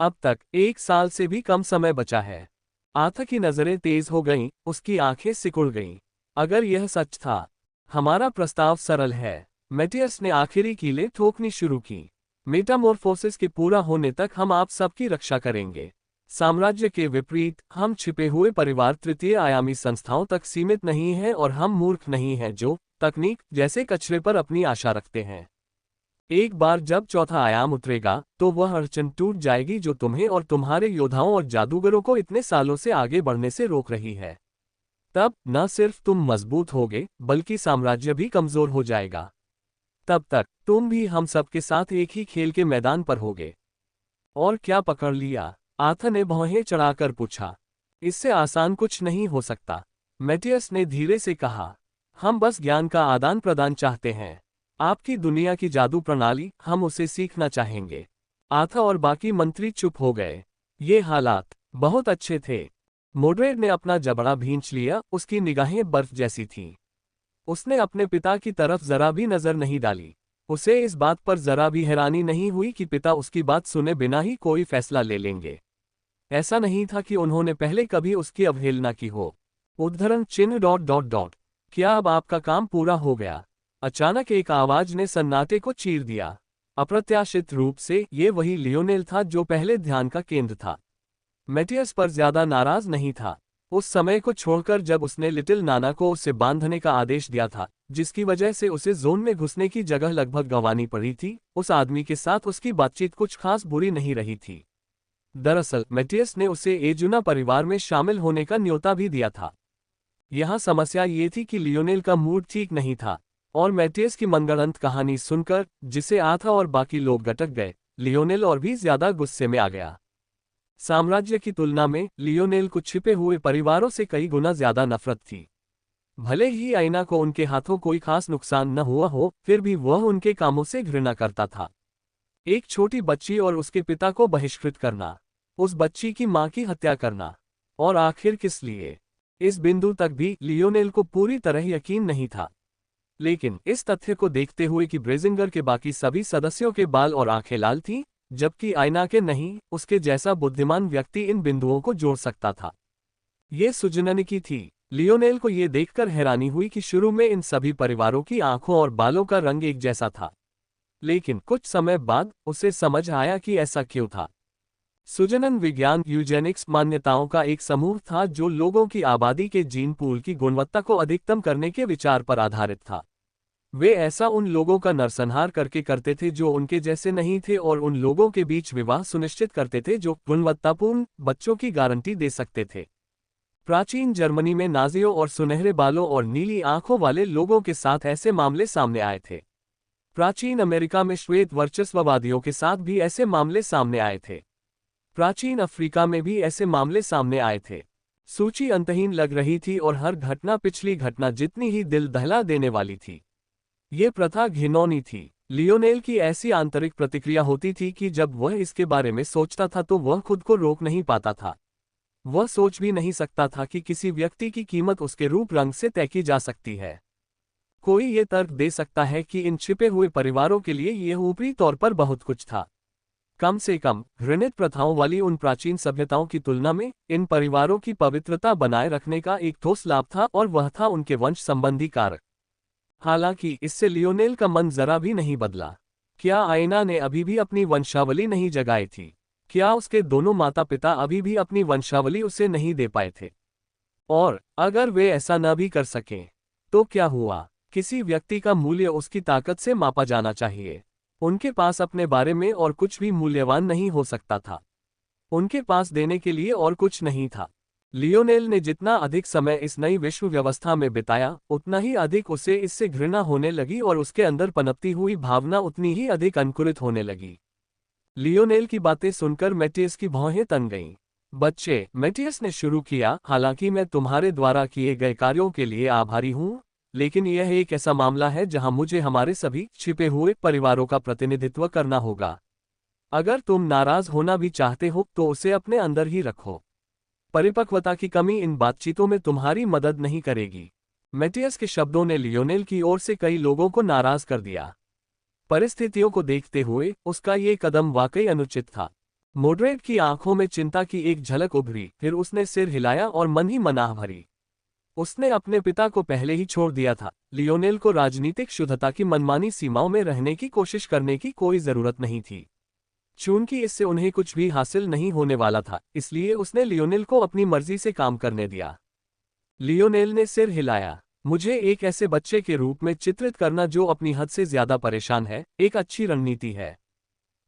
अब तक 1 साल से भी कम समय बचा है। आर्थर की नजरें तेज हो गईं, उसकी आंखें सिकुड़ गईं। अगर यह सच था, हमारा प्रस्ताव सरल है। मैटियस ने आखिरी कीलें ठोकनी शुरू की। मेटामॉर्फोसिस के पूरा होने तक हम आप सबकी रक्षा करेंगे। साम्राज्य के विपरीत, हम छिपे हुए परिवार तृतीय आयामी संस्थाओं तक सीमित नहीं हैं और हम मूर्ख नहीं हैं जो तकनीक जैसे कचरे पर अपनी आशा रखते हैं। एक बार जब चौथा आयाम उतरेगा, तो वह अड़चन टूट जाएगी जो तुम्हें और तुम्हारे योद्धाओं और जादूगरों को इतने सालों से आगे बढ़ने से रोक रही है। तब न सिर्फ तुम मजबूत होगे, बल्कि साम्राज्य भी कमजोर हो जाएगा। तब तक तुम भी हम सब के साथ एक ही खेल के मैदान पर होगे। और क्या पकड़ लिया? आर्थर ने भौहें चढ़ाकर पूछा। इससे आसान कुछ नहीं हो सकता, मैटियस ने धीरे से कहा। हम बस ज्ञान का आदान प्रदान चाहते हैं। आपकी दुनिया की जादू प्रणाली, हम उसे सीखना चाहेंगे। आर्थर और बाकी मंत्री चुप हो गए। ये हालात बहुत अच्छे थे। मोड्रेड ने अपना जबड़ा भींच लिया, उसकी निगाहें बर्फ जैसी थीं। उसने अपने पिता की तरफ जरा भी नजर नहीं डाली। उसे इस बात पर जरा भी हैरानी नहीं हुई कि पिता उसकी बात सुने बिना ही कोई फैसला ले लेंगे। ऐसा नहीं था कि उन्होंने पहले कभी उसकी अवहेलना की हो। उद्धरण चिन्ह ... क्या अब आपका काम पूरा हो गया? अचानक एक आवाज ने सन्नाटे को चीर दिया। अप्रत्याशित रूप से ये वही लियोनेल था जो पहले ध्यान का केंद्र था। मैटियस पर ज्यादा नाराज नहीं था। उस समय को छोड़कर जब उसने लिटिल नाना को उसे बांधने का आदेश दिया था, जिसकी वजह से उसे जोन में घुसने की जगह लगभग गंवानी पड़ी थी, उस आदमी के साथ उसकी बातचीत कुछ खास बुरी नहीं रही थी। दरअसल मैटियस ने उसे एजुना परिवार में शामिल होने का न्योता भी दिया था। यहाँ समस्या ये थी कि लियोनेल का मूड ठीक नहीं था, और मैटियस की मनगढ़ंत कहानी सुनकर, जिसे आर्थर और बाकी लोग गटक गए, लियोनेल और भी ज्यादा गुस्से में आ गया। साम्राज्य की तुलना में लियोनेल को छिपे हुए परिवारों से कई गुना ज्यादा नफरत थी। भले ही आइना को उनके हाथों कोई खास नुकसान न हुआ हो, फिर भी वह उनके कामों से घृणा करता था। एक छोटी बच्ची और उसके पिता को बहिष्कृत करना, उस बच्ची की मां की हत्या करना, और आखिर किस लिए? इस बिंदु तक भी लियोनेल को पूरी तरह यकीन नहीं था। लेकिन इस तथ्य को देखते हुए कि ब्रेजिंगर के बाकी सभी सदस्यों के बाल और आंखें लाल थीं, जबकि आइना के नहीं, उसके जैसा बुद्धिमान व्यक्ति इन बिंदुओं को जोड़ सकता था। ये सुजनन की थी। लियोनेल को ये देखकर हैरानी हुई कि शुरू में इन सभी परिवारों की आंखों और बालों का रंग एक जैसा था, लेकिन कुछ समय बाद उसे समझ आया कि ऐसा क्यों था। सुजनन विज्ञान यूजेनिक्स मान्यताओं का एक समूह था जो लोगों की आबादी के जीन पूल की गुणवत्ता को अधिकतम करने के विचार पर आधारित था। वे ऐसा उन लोगों का नरसंहार करके करते थे जो उनके जैसे नहीं थे, और उन लोगों के बीच विवाह सुनिश्चित करते थे जो गुणवत्तापूर्ण बच्चों की गारंटी दे सकते थे। प्राचीन जर्मनी में नाजियों और सुनहरे बालों और नीली आंखों वाले लोगों के साथ ऐसे मामले सामने आए थे। प्राचीन अमेरिका में श्वेत वर्चस्ववादियों के साथ भी ऐसे मामले सामने आए थे। प्राचीन अफ्रीका में भी ऐसे मामले सामने आए थे। सूची अंतहीन लग रही थी और हर घटना पिछली घटना जितनी ही दिल दहला देने वाली थी। ये प्रथा घिनौनी थी। लियोनेल की ऐसी आंतरिक प्रतिक्रिया होती थी कि जब वह इसके बारे में सोचता था तो वह खुद को रोक नहीं पाता था। वह सोच भी नहीं सकता था कि किसी व्यक्ति की कीमत उसके रूप रंग से तय की जा सकती है। कोई ये तर्क दे सकता है कि इन छिपे हुए परिवारों के लिए यह ऊपरी तौर पर बहुत कुछ था। कम से कम घृणित प्रथाओं वाली उन प्राचीन सभ्यताओं की तुलना में इन परिवारों की पवित्रता बनाए रखने का एक ठोस लाभ था, और वह था उनके वंश संबंधी कारक। हालांकि इससे लियोनेल का मन जरा भी नहीं बदला। क्या आयना ने अभी भी अपनी वंशावली नहीं जगाई थी? क्या उसके दोनों माता पिता अभी भी अपनी वंशावली उसे नहीं दे पाए थे? और अगर वे ऐसा न भी कर सकें, तो क्या हुआ? किसी व्यक्ति का मूल्य उसकी ताकत से मापा जाना चाहिए। उनके पास अपने बारे में और कुछ भी मूल्यवान नहीं हो सकता था। उनके पास देने के लिए और कुछ नहीं था। लियोनेल ने जितना अधिक समय इस नई विश्व व्यवस्था में बिताया, उतना ही अधिक उसे इससे घृणा होने लगी और उसके अंदर पनपती हुई भावना उतनी ही अधिक अंकुरित होने लगी। लियोनेल की बातें सुनकर मैटियस की भौहें तन गईं। बच्चे, मैटियस ने शुरू किया, हालांकि मैं तुम्हारे द्वारा किए गए कार्यों के लिए आभारी हूं, लेकिन यह एक ऐसा मामला है जहां मुझे हमारे सभी छिपे हुए परिवारों का प्रतिनिधित्व करना होगा। अगर तुम नाराज होना भी चाहते हो तो उसे अपने अंदर ही रखो। परिपक्वता की कमी इन बातचीतों में तुम्हारी मदद नहीं करेगी। मैटियस के शब्दों ने लियोनेल की ओर से कई लोगों को नाराज कर दिया। परिस्थितियों को देखते हुए उसका ये कदम वाकई अनुचित था। मोड्रेट की आंखों में चिंता की एक झलक उभरी, फिर उसने सिर हिलाया और मन ही मन आह भरी। उसने अपने पिता को पहले ही छोड़ दिया था। लियोनेल को राजनीतिक शुद्धता की मनमानी सीमाओं में रहने की कोशिश करने की कोई जरूरत नहीं थी। चूंकि इससे उन्हें कुछ भी हासिल नहीं होने वाला था, इसलिए उसने लियोनेल को अपनी मर्जी से काम करने दिया। लियोनेल ने सिर हिलाया। मुझे एक ऐसे बच्चे के रूप में चित्रित करना जो अपनी हद से ज्यादा परेशान है, एक अच्छी रणनीति है।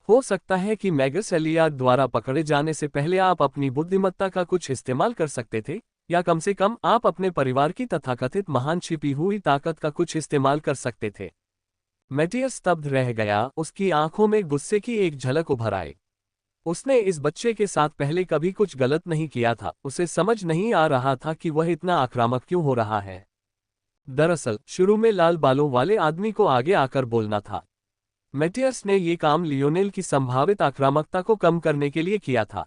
हो सकता है कि मैगस एलियाड द्वारा पकड़े जाने से पहले आप अपनी बुद्धिमत्ता का कुछ इस्तेमाल कर सकते थे, या कम से कम आप अपने परिवार की तथाकथित महान छिपी हुई ताकत का कुछ इस्तेमाल कर सकते थे। मैटियस स्तब्ध रह गया, उसकी आंखों में गुस्से की एक झलक उभर आई। उसने इस बच्चे के साथ पहले कभी कुछ गलत नहीं किया था, उसे समझ नहीं आ रहा था कि वह इतना आक्रामक क्यों हो रहा है। दरअसल शुरू में लाल बालों वाले आदमी को आगे आकर बोलना था। मैटियस ने ये काम लियोनेल की संभावित आक्रामकता को कम करने के लिए किया था,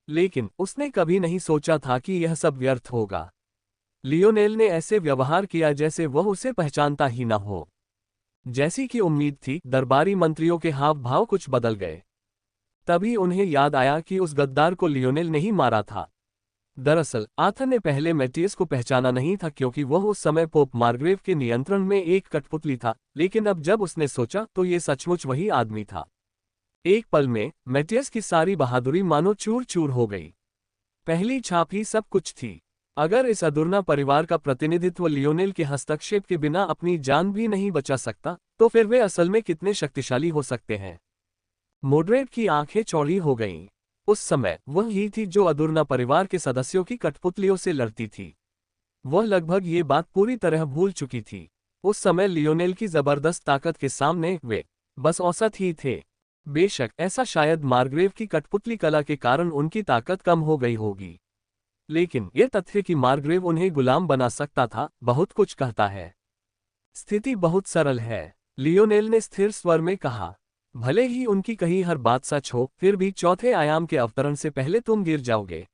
लेकिन उसने कभी नहीं सोचा था कि यह सब व्यर्थ होगा। लियोनेल ने ऐसे व्यवहार किया जैसे वह उसे पहचानता ही न हो। जैसी कि उम्मीद थी, दरबारी मंत्रियों के हाव भाव कुछ बदल गए। तभी उन्हें याद आया कि उस गद्दार को लियोनेल ने ही मारा था। दरअसल आर्थर ने पहले मैटियस को पहचाना नहीं था, क्योंकि वह उस समय पोप मार्ग्रेव के नियंत्रण में एक कठपुतली था, लेकिन अब जब उसने सोचा तो ये सचमुच वही आदमी था। एक पल में मैटियस की सारी बहादुरी मानो चूर चूर हो गई। पहली छाप ही सब कुछ थी। अगर इस अदुर्ना परिवार का प्रतिनिधित्व लियोनेल के हस्तक्षेप के बिना अपनी जान भी नहीं बचा सकता, तो फिर वे असल में कितने शक्तिशाली हो सकते हैं। मोड्रेट की आंखें चौड़ी हो गईं। उस समय वह ही थी जो अदुर्ना परिवार के सदस्यों की कठपुतलियों से लड़ती थी। वह लगभग ये बात पूरी तरह भूल चुकी थी। उस समय लियोनेल की जबरदस्त ताकत के सामने वे बस औसत ही थे। बेशक ऐसा शायद मार्ग्रेव की कठपुतली कला के कारण उनकी ताकत कम हो गई होगी, लेकिन यह तथ्य कि मार्ग्रेव उन्हें गुलाम बना सकता था, बहुत कुछ कहता है। स्थिति बहुत सरल है, लियोनेल ने स्थिर स्वर में कहा। भले ही उनकी कही हर बात सच हो, फिर भी चौथे आयाम के अवतरण से पहले तुम गिर जाओगे।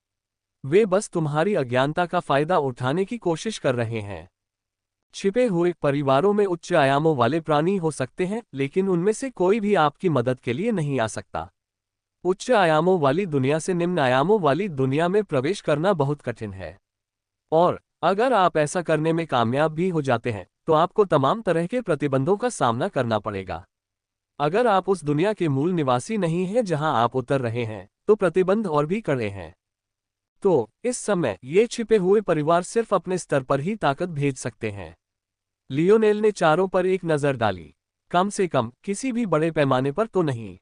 वे बस तुम्हारी अज्ञानता का फायदा उठाने की कोशिश कर रहे हैं। छिपे हुए परिवारों में उच्च आयामों वाले प्राणी हो सकते हैं, लेकिन उनमें से कोई भी आपकी मदद के लिए नहीं आ सकता। उच्च आयामों वाली दुनिया से निम्न आयामों वाली दुनिया में प्रवेश करना बहुत कठिन है, और अगर आप ऐसा करने में कामयाब भी हो जाते हैं तो आपको तमाम तरह के प्रतिबंधों का सामना करना पड़ेगा। अगर आप उस दुनिया के मूल निवासी नहीं हैं जहां आप उतर रहे हैं, तो प्रतिबंध और भी कड़े हैं। तो इस समय ये छिपे हुए परिवार सिर्फ अपने स्तर पर ही ताकत भेज सकते हैं। लियोनेल ने चारों पर एक नजर डाली। कम से कम किसी भी बड़े पैमाने पर तो नहीं।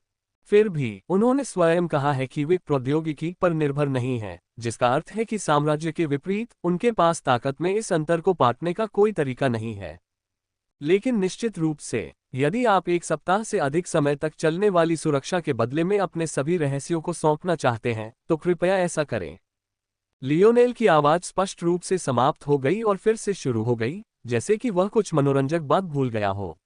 फिर भी उन्होंने स्वयं कहा है कि वे प्रौद्योगिकी पर निर्भर नहीं हैं, जिसका अर्थ है कि साम्राज्य के विपरीत उनके पास ताकत में इस अंतर को पाटने का कोई तरीका नहीं है। लेकिन निश्चित रूप से यदि आप एक सप्ताह से अधिक समय तक चलने वाली सुरक्षा के बदले में अपने सभी रहस्यों को सौंपना चाहते हैं, तो कृपया ऐसा करें। लियोनेल की आवाज स्पष्ट रूप से समाप्त हो गई और फिर से शुरू हो गई, जैसे कि वह कुछ मनोरंजक बात भूल गया हो।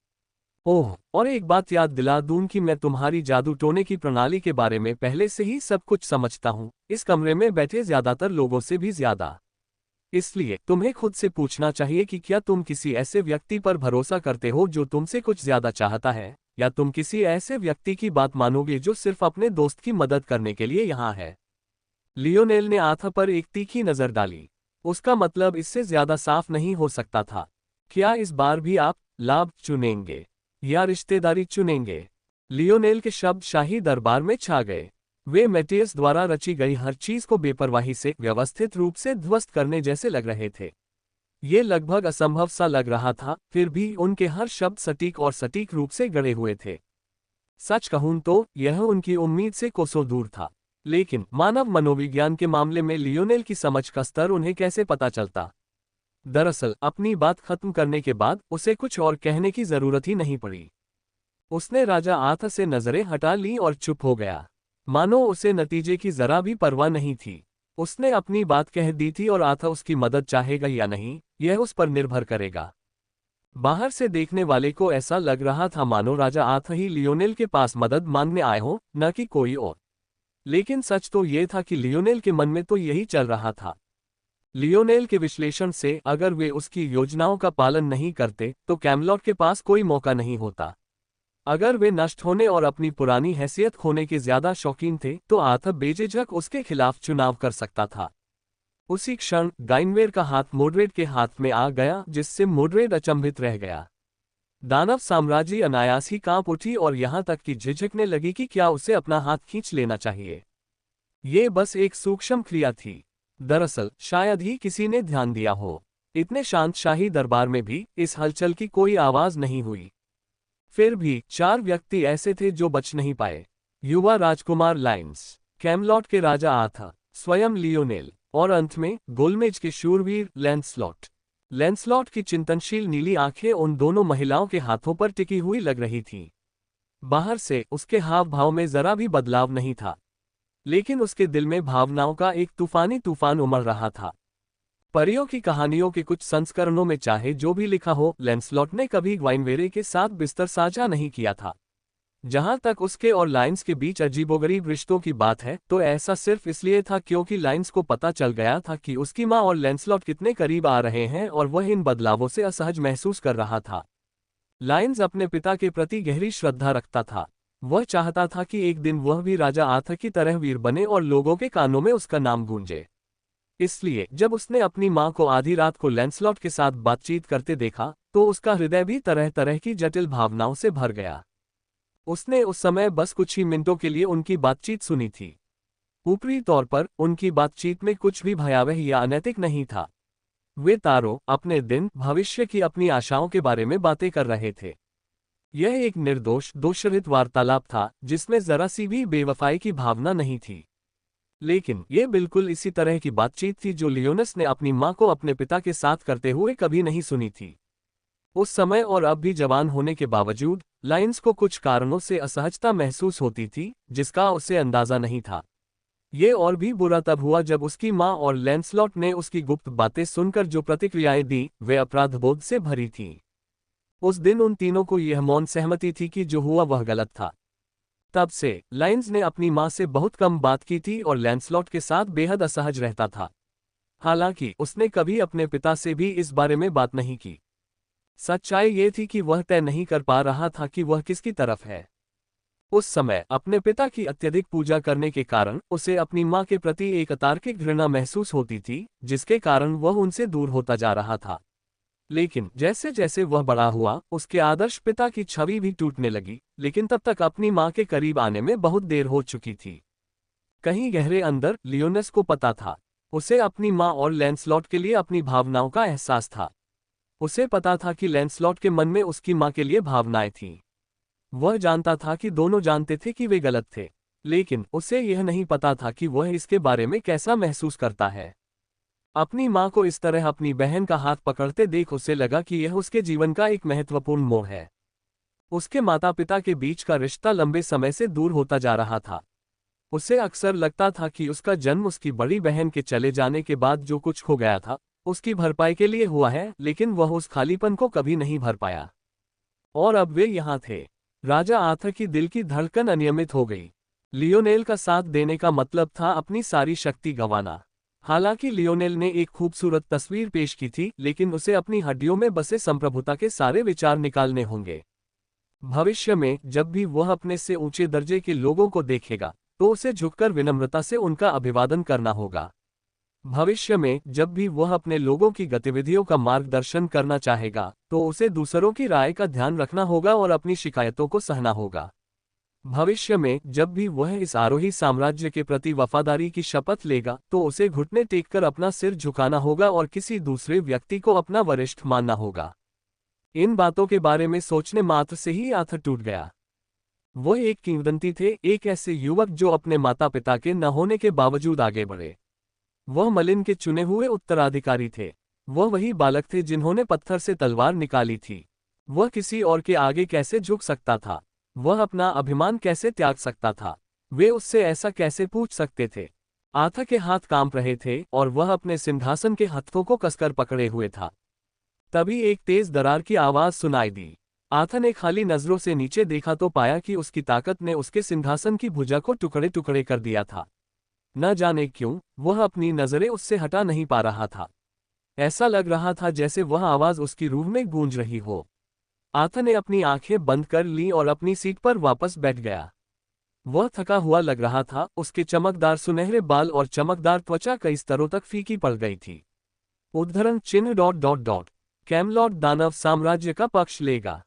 ओह, और एक बात याद दिला दूं कि मैं तुम्हारी जादू टोने की प्रणाली के बारे में पहले से ही सब कुछ समझता हूँ, इस कमरे में बैठे ज्यादातर लोगों से भी ज्यादा। इसलिए तुम्हें खुद से पूछना चाहिए कि क्या तुम किसी ऐसे व्यक्ति पर भरोसा करते हो जो तुमसे कुछ ज्यादा चाहता है, या तुम किसी ऐसे व्यक्ति की बात मानोगे जो सिर्फ अपने दोस्त की मदद करने के लिए यहाँ है। लियोनेल ने आथा पर एक तीखी नजर डाली। उसका मतलब इससे ज्यादा साफ नहीं हो सकता था। क्या इस बार भी आप लाभ चुनेंगे या रिश्तेदारी चुनेंगे? लियोनेल के शब्द शाही दरबार में छा गए। वे मैटियस द्वारा रची गई हर चीज को बेपरवाही से व्यवस्थित रूप से ध्वस्त करने जैसे लग रहे थे। ये लगभग असंभव सा लग रहा था, फिर भी उनके हर शब्द सटीक और सटीक रूप से गढ़े हुए थे। सच कहूं तो यह उनकी उम्मीद से कोसों दूर था। लेकिन मानव मनोविज्ञान के मामले में लियोनेल की समझ का स्तर उन्हें कैसे पता चलता? दरअसल अपनी बात खत्म करने के बाद उसे कुछ और कहने की जरूरत ही नहीं पड़ी। उसने राजा आथा से नजरें हटा ली और चुप हो गया, मानो उसे नतीजे की जरा भी परवाह नहीं थी। उसने अपनी बात कह दी थी और आथा उसकी मदद चाहेगा या नहीं, यह उस पर निर्भर करेगा। बाहर से देखने वाले को ऐसा लग रहा था मानो राजा आथा ही लियोनेल के पास मदद मांगने आए हो, न कि कोई और। लेकिन सच तो यह था कि लियोनेल के मन में तो यही चल रहा था। लियोनेल के विश्लेषण से अगर वे उसकी योजनाओं का पालन नहीं करते तो कैमलॉट के पास कोई मौका नहीं होता। अगर वे नष्ट होने और अपनी पुरानी हैसियत खोने के ज्यादा शौकीन थे तो आथा बेझिझक उसके खिलाफ चुनाव कर सकता था। उसी क्षण गाइनवेर का हाथ मोड्रेड के हाथ में आ गया, जिससे मोड्रेड अचंभित रह गया। दानव साम्राज्य अनायास ही कांप उठी और यहां तक कि झिझकने लगी कि क्या उसे अपना हाथ खींच लेना चाहिए। ये बस एक सूक्ष्म क्रिया थी। दरअसल शायद ही किसी ने ध्यान दिया हो। इतने शांत शाही दरबार में भी इस हलचल की कोई आवाज नहीं हुई। फिर भी 4 व्यक्ति ऐसे थे जो बच नहीं पाए। युवा राजकुमार लाइन्स, कैमलॉट के राजा आथा, स्वयं लियोनेल, और अंत में गोलमेज के शूरवीर लैंसलॉट। लैंसलॉट की चिंतनशील नीली आंखें उन दोनों महिलाओं के हाथों पर टिकी हुई लग रही थीं। बाहर से उसके हाव भाव में जरा भी बदलाव नहीं था, लेकिन उसके दिल में भावनाओं का एक तूफानी तूफान उमड़ रहा था। परियों की कहानियों के कुछ संस्करणों में चाहे जो भी लिखा हो, लैंसलॉट ने कभी ग्वाइनवेरे के साथ बिस्तर साझा नहीं किया था। जहां तक उसके और लाइन्स के बीच अजीबोगरीब रिश्तों की बात है तो ऐसा सिर्फ इसलिए था क्योंकि लाइन्स को पता चल गया था कि उसकी मां और लैंसलॉट कितने करीब आ रहे हैं और वह इन बदलावों से असहज महसूस कर रहा था। लाइन्स अपने पिता के प्रति गहरी श्रद्धा रखता था। वह चाहता था कि एक दिन वह भी राजा आथा की तरह वीर बने और लोगों के कानों में उसका नाम गूंजे। इसलिए जब उसने अपनी मां को आधी रात को लैंसलॉट के साथ बातचीत करते देखा तो उसका हृदय भी तरह तरह की जटिल भावनाओं से भर गया। उसने उस समय बस कुछ ही मिनटों के लिए उनकी बातचीत सुनी थी। ऊपरी तौर पर उनकी बातचीत में कुछ भी भयावह या अनैतिक नहीं था। वे तारों, अपने दिन, भविष्य की अपनी आशाओं के बारे में बातें कर रहे थे। यह एक निर्दोष, दोषरहित वार्तालाप था जिसमें जरा सी भी बेवफाई की भावना नहीं थी। लेकिन यह बिल्कुल इसी तरह की बातचीत थी जो लियोनस ने अपनी मां को अपने पिता के साथ करते हुए कभी नहीं सुनी थी। उस समय और अब भी जवान होने के बावजूद लाइन्स को कुछ कारणों से असहजता महसूस होती थी जिसका उसे अंदाजा नहीं था। ये और भी बुरा तब हुआ जब उसकी मां और लैंसलॉट ने उसकी गुप्त बातें सुनकर जो प्रतिक्रियाएं दी वे अपराधबोध से भरी थीं। उस दिन उन तीनों को यह मौन सहमति थी कि जो हुआ वह गलत था। तब से लाइन्स ने अपनी मां से बहुत कम बात की थी और लैंसलॉट के साथ बेहद असहज रहता था। हालांकि उसने कभी अपने पिता से भी इस बारे में बात नहीं की। सच्चाई ये थी कि वह तय नहीं कर पा रहा था कि वह किसकी तरफ है। उस समय अपने पिता की अत्यधिक पूजा करने के कारण उसे अपनी मां के प्रति एक अतार्किक घृणा महसूस होती थी, जिसके कारण वह उनसे दूर होता जा रहा था। लेकिन जैसे जैसे वह बड़ा हुआ उसके आदर्श पिता की छवि भी टूटने लगी, लेकिन तब तक अपनी मां के करीब आने में बहुत देर हो चुकी थी। कहीं गहरे अंदर लियोनस को पता था, उसे अपनी मां और लैंसलॉट के लिए अपनी भावनाओं का एहसास था। उसे पता था कि लैंसलॉट के मन में उसकी मां के लिए भावनाएं थीं। वह जानता था कि दोनों जानते थे कि वे गलत थे, लेकिन उसे यह नहीं पता था कि वह इसके बारे में कैसा महसूस करता है। अपनी मां को इस तरह अपनी बहन का हाथ पकड़ते देख उसे लगा कि यह उसके जीवन का एक महत्वपूर्ण मोड़ है। उसके माता पिता के बीच का रिश्ता लंबे समय से दूर होता जा रहा था। उसे अक्सर लगता था कि उसका जन्म उसकी बड़ी बहन के चले जाने के बाद जो कुछ खो गया था उसकी भरपाई के लिए हुआ है, लेकिन वह उस खालीपन को कभी नहीं भर पाया। और अब वे यहाँ थे। राजा आर्थर की दिल की धड़कन अनियमित हो गई। लियोनेल का साथ देने का मतलब था अपनी सारी शक्ति गंवाना। हालांकि लियोनेल ने एक खूबसूरत तस्वीर पेश की थी, लेकिन उसे अपनी हड्डियों में बसे संप्रभुता के सारे विचार निकालने होंगे। भविष्य में जब भी वह अपने से ऊंचे दर्जे के लोगों को देखेगा, तो उसे झुककर विनम्रता से उनका अभिवादन करना होगा। भविष्य में जब भी वह अपने लोगों की गतिविधियों का मार्गदर्शन करना चाहेगा, तो उसे दूसरों की राय का ध्यान रखना होगा और अपनी शिकायतों को सहना होगा। भविष्य में जब भी वह इस आरोही साम्राज्य के प्रति वफादारी की शपथ लेगा, तो उसे घुटने टेककर अपना सिर झुकाना होगा और किसी दूसरे व्यक्ति को अपना वरिष्ठ मानना होगा। इन बातों के बारे में सोचने मात्र से ही आर्थर टूट गया। वह एक किंवदंती थे, एक ऐसे युवक जो अपने माता पिता के न होने के बावजूद आगे बढ़े। वह मलिन के चुने हुए उत्तराधिकारी थे। वह वही बालक थे जिन्होंने पत्थर से तलवार निकाली थी। वह किसी और के आगे कैसे झुक सकता था? वह अपना अभिमान कैसे त्याग सकता था? वे उससे ऐसा कैसे पूछ सकते थे? आर्थर के हाथ कांप रहे थे और वह अपने सिंहासन के हत्थों को कसकर पकड़े हुए था। तभी एक तेज दरार की आवाज सुनाई दी। आर्थर ने खाली नजरों से नीचे देखा तो पाया कि उसकी ताकत ने उसके सिंहासन की भुजा को टुकड़े टुकड़े कर दिया था। न जाने क्यों वह अपनी नजरें उससे हटा नहीं पा रहा था। ऐसा लग रहा था जैसे वह आवाज उसकी रूह में गूंज रही हो। आर्थर ने अपनी आंखें बंद कर लीं और अपनी सीट पर वापस बैठ गया। वह थका हुआ लग रहा था, उसके चमकदार सुनहरे बाल और चमकदार त्वचा कई स्तरों तक फीकी पड़ गई थी। उद्धरण चिन्ह ... कैमलॉट दानव साम्राज्य का पक्ष लेगा।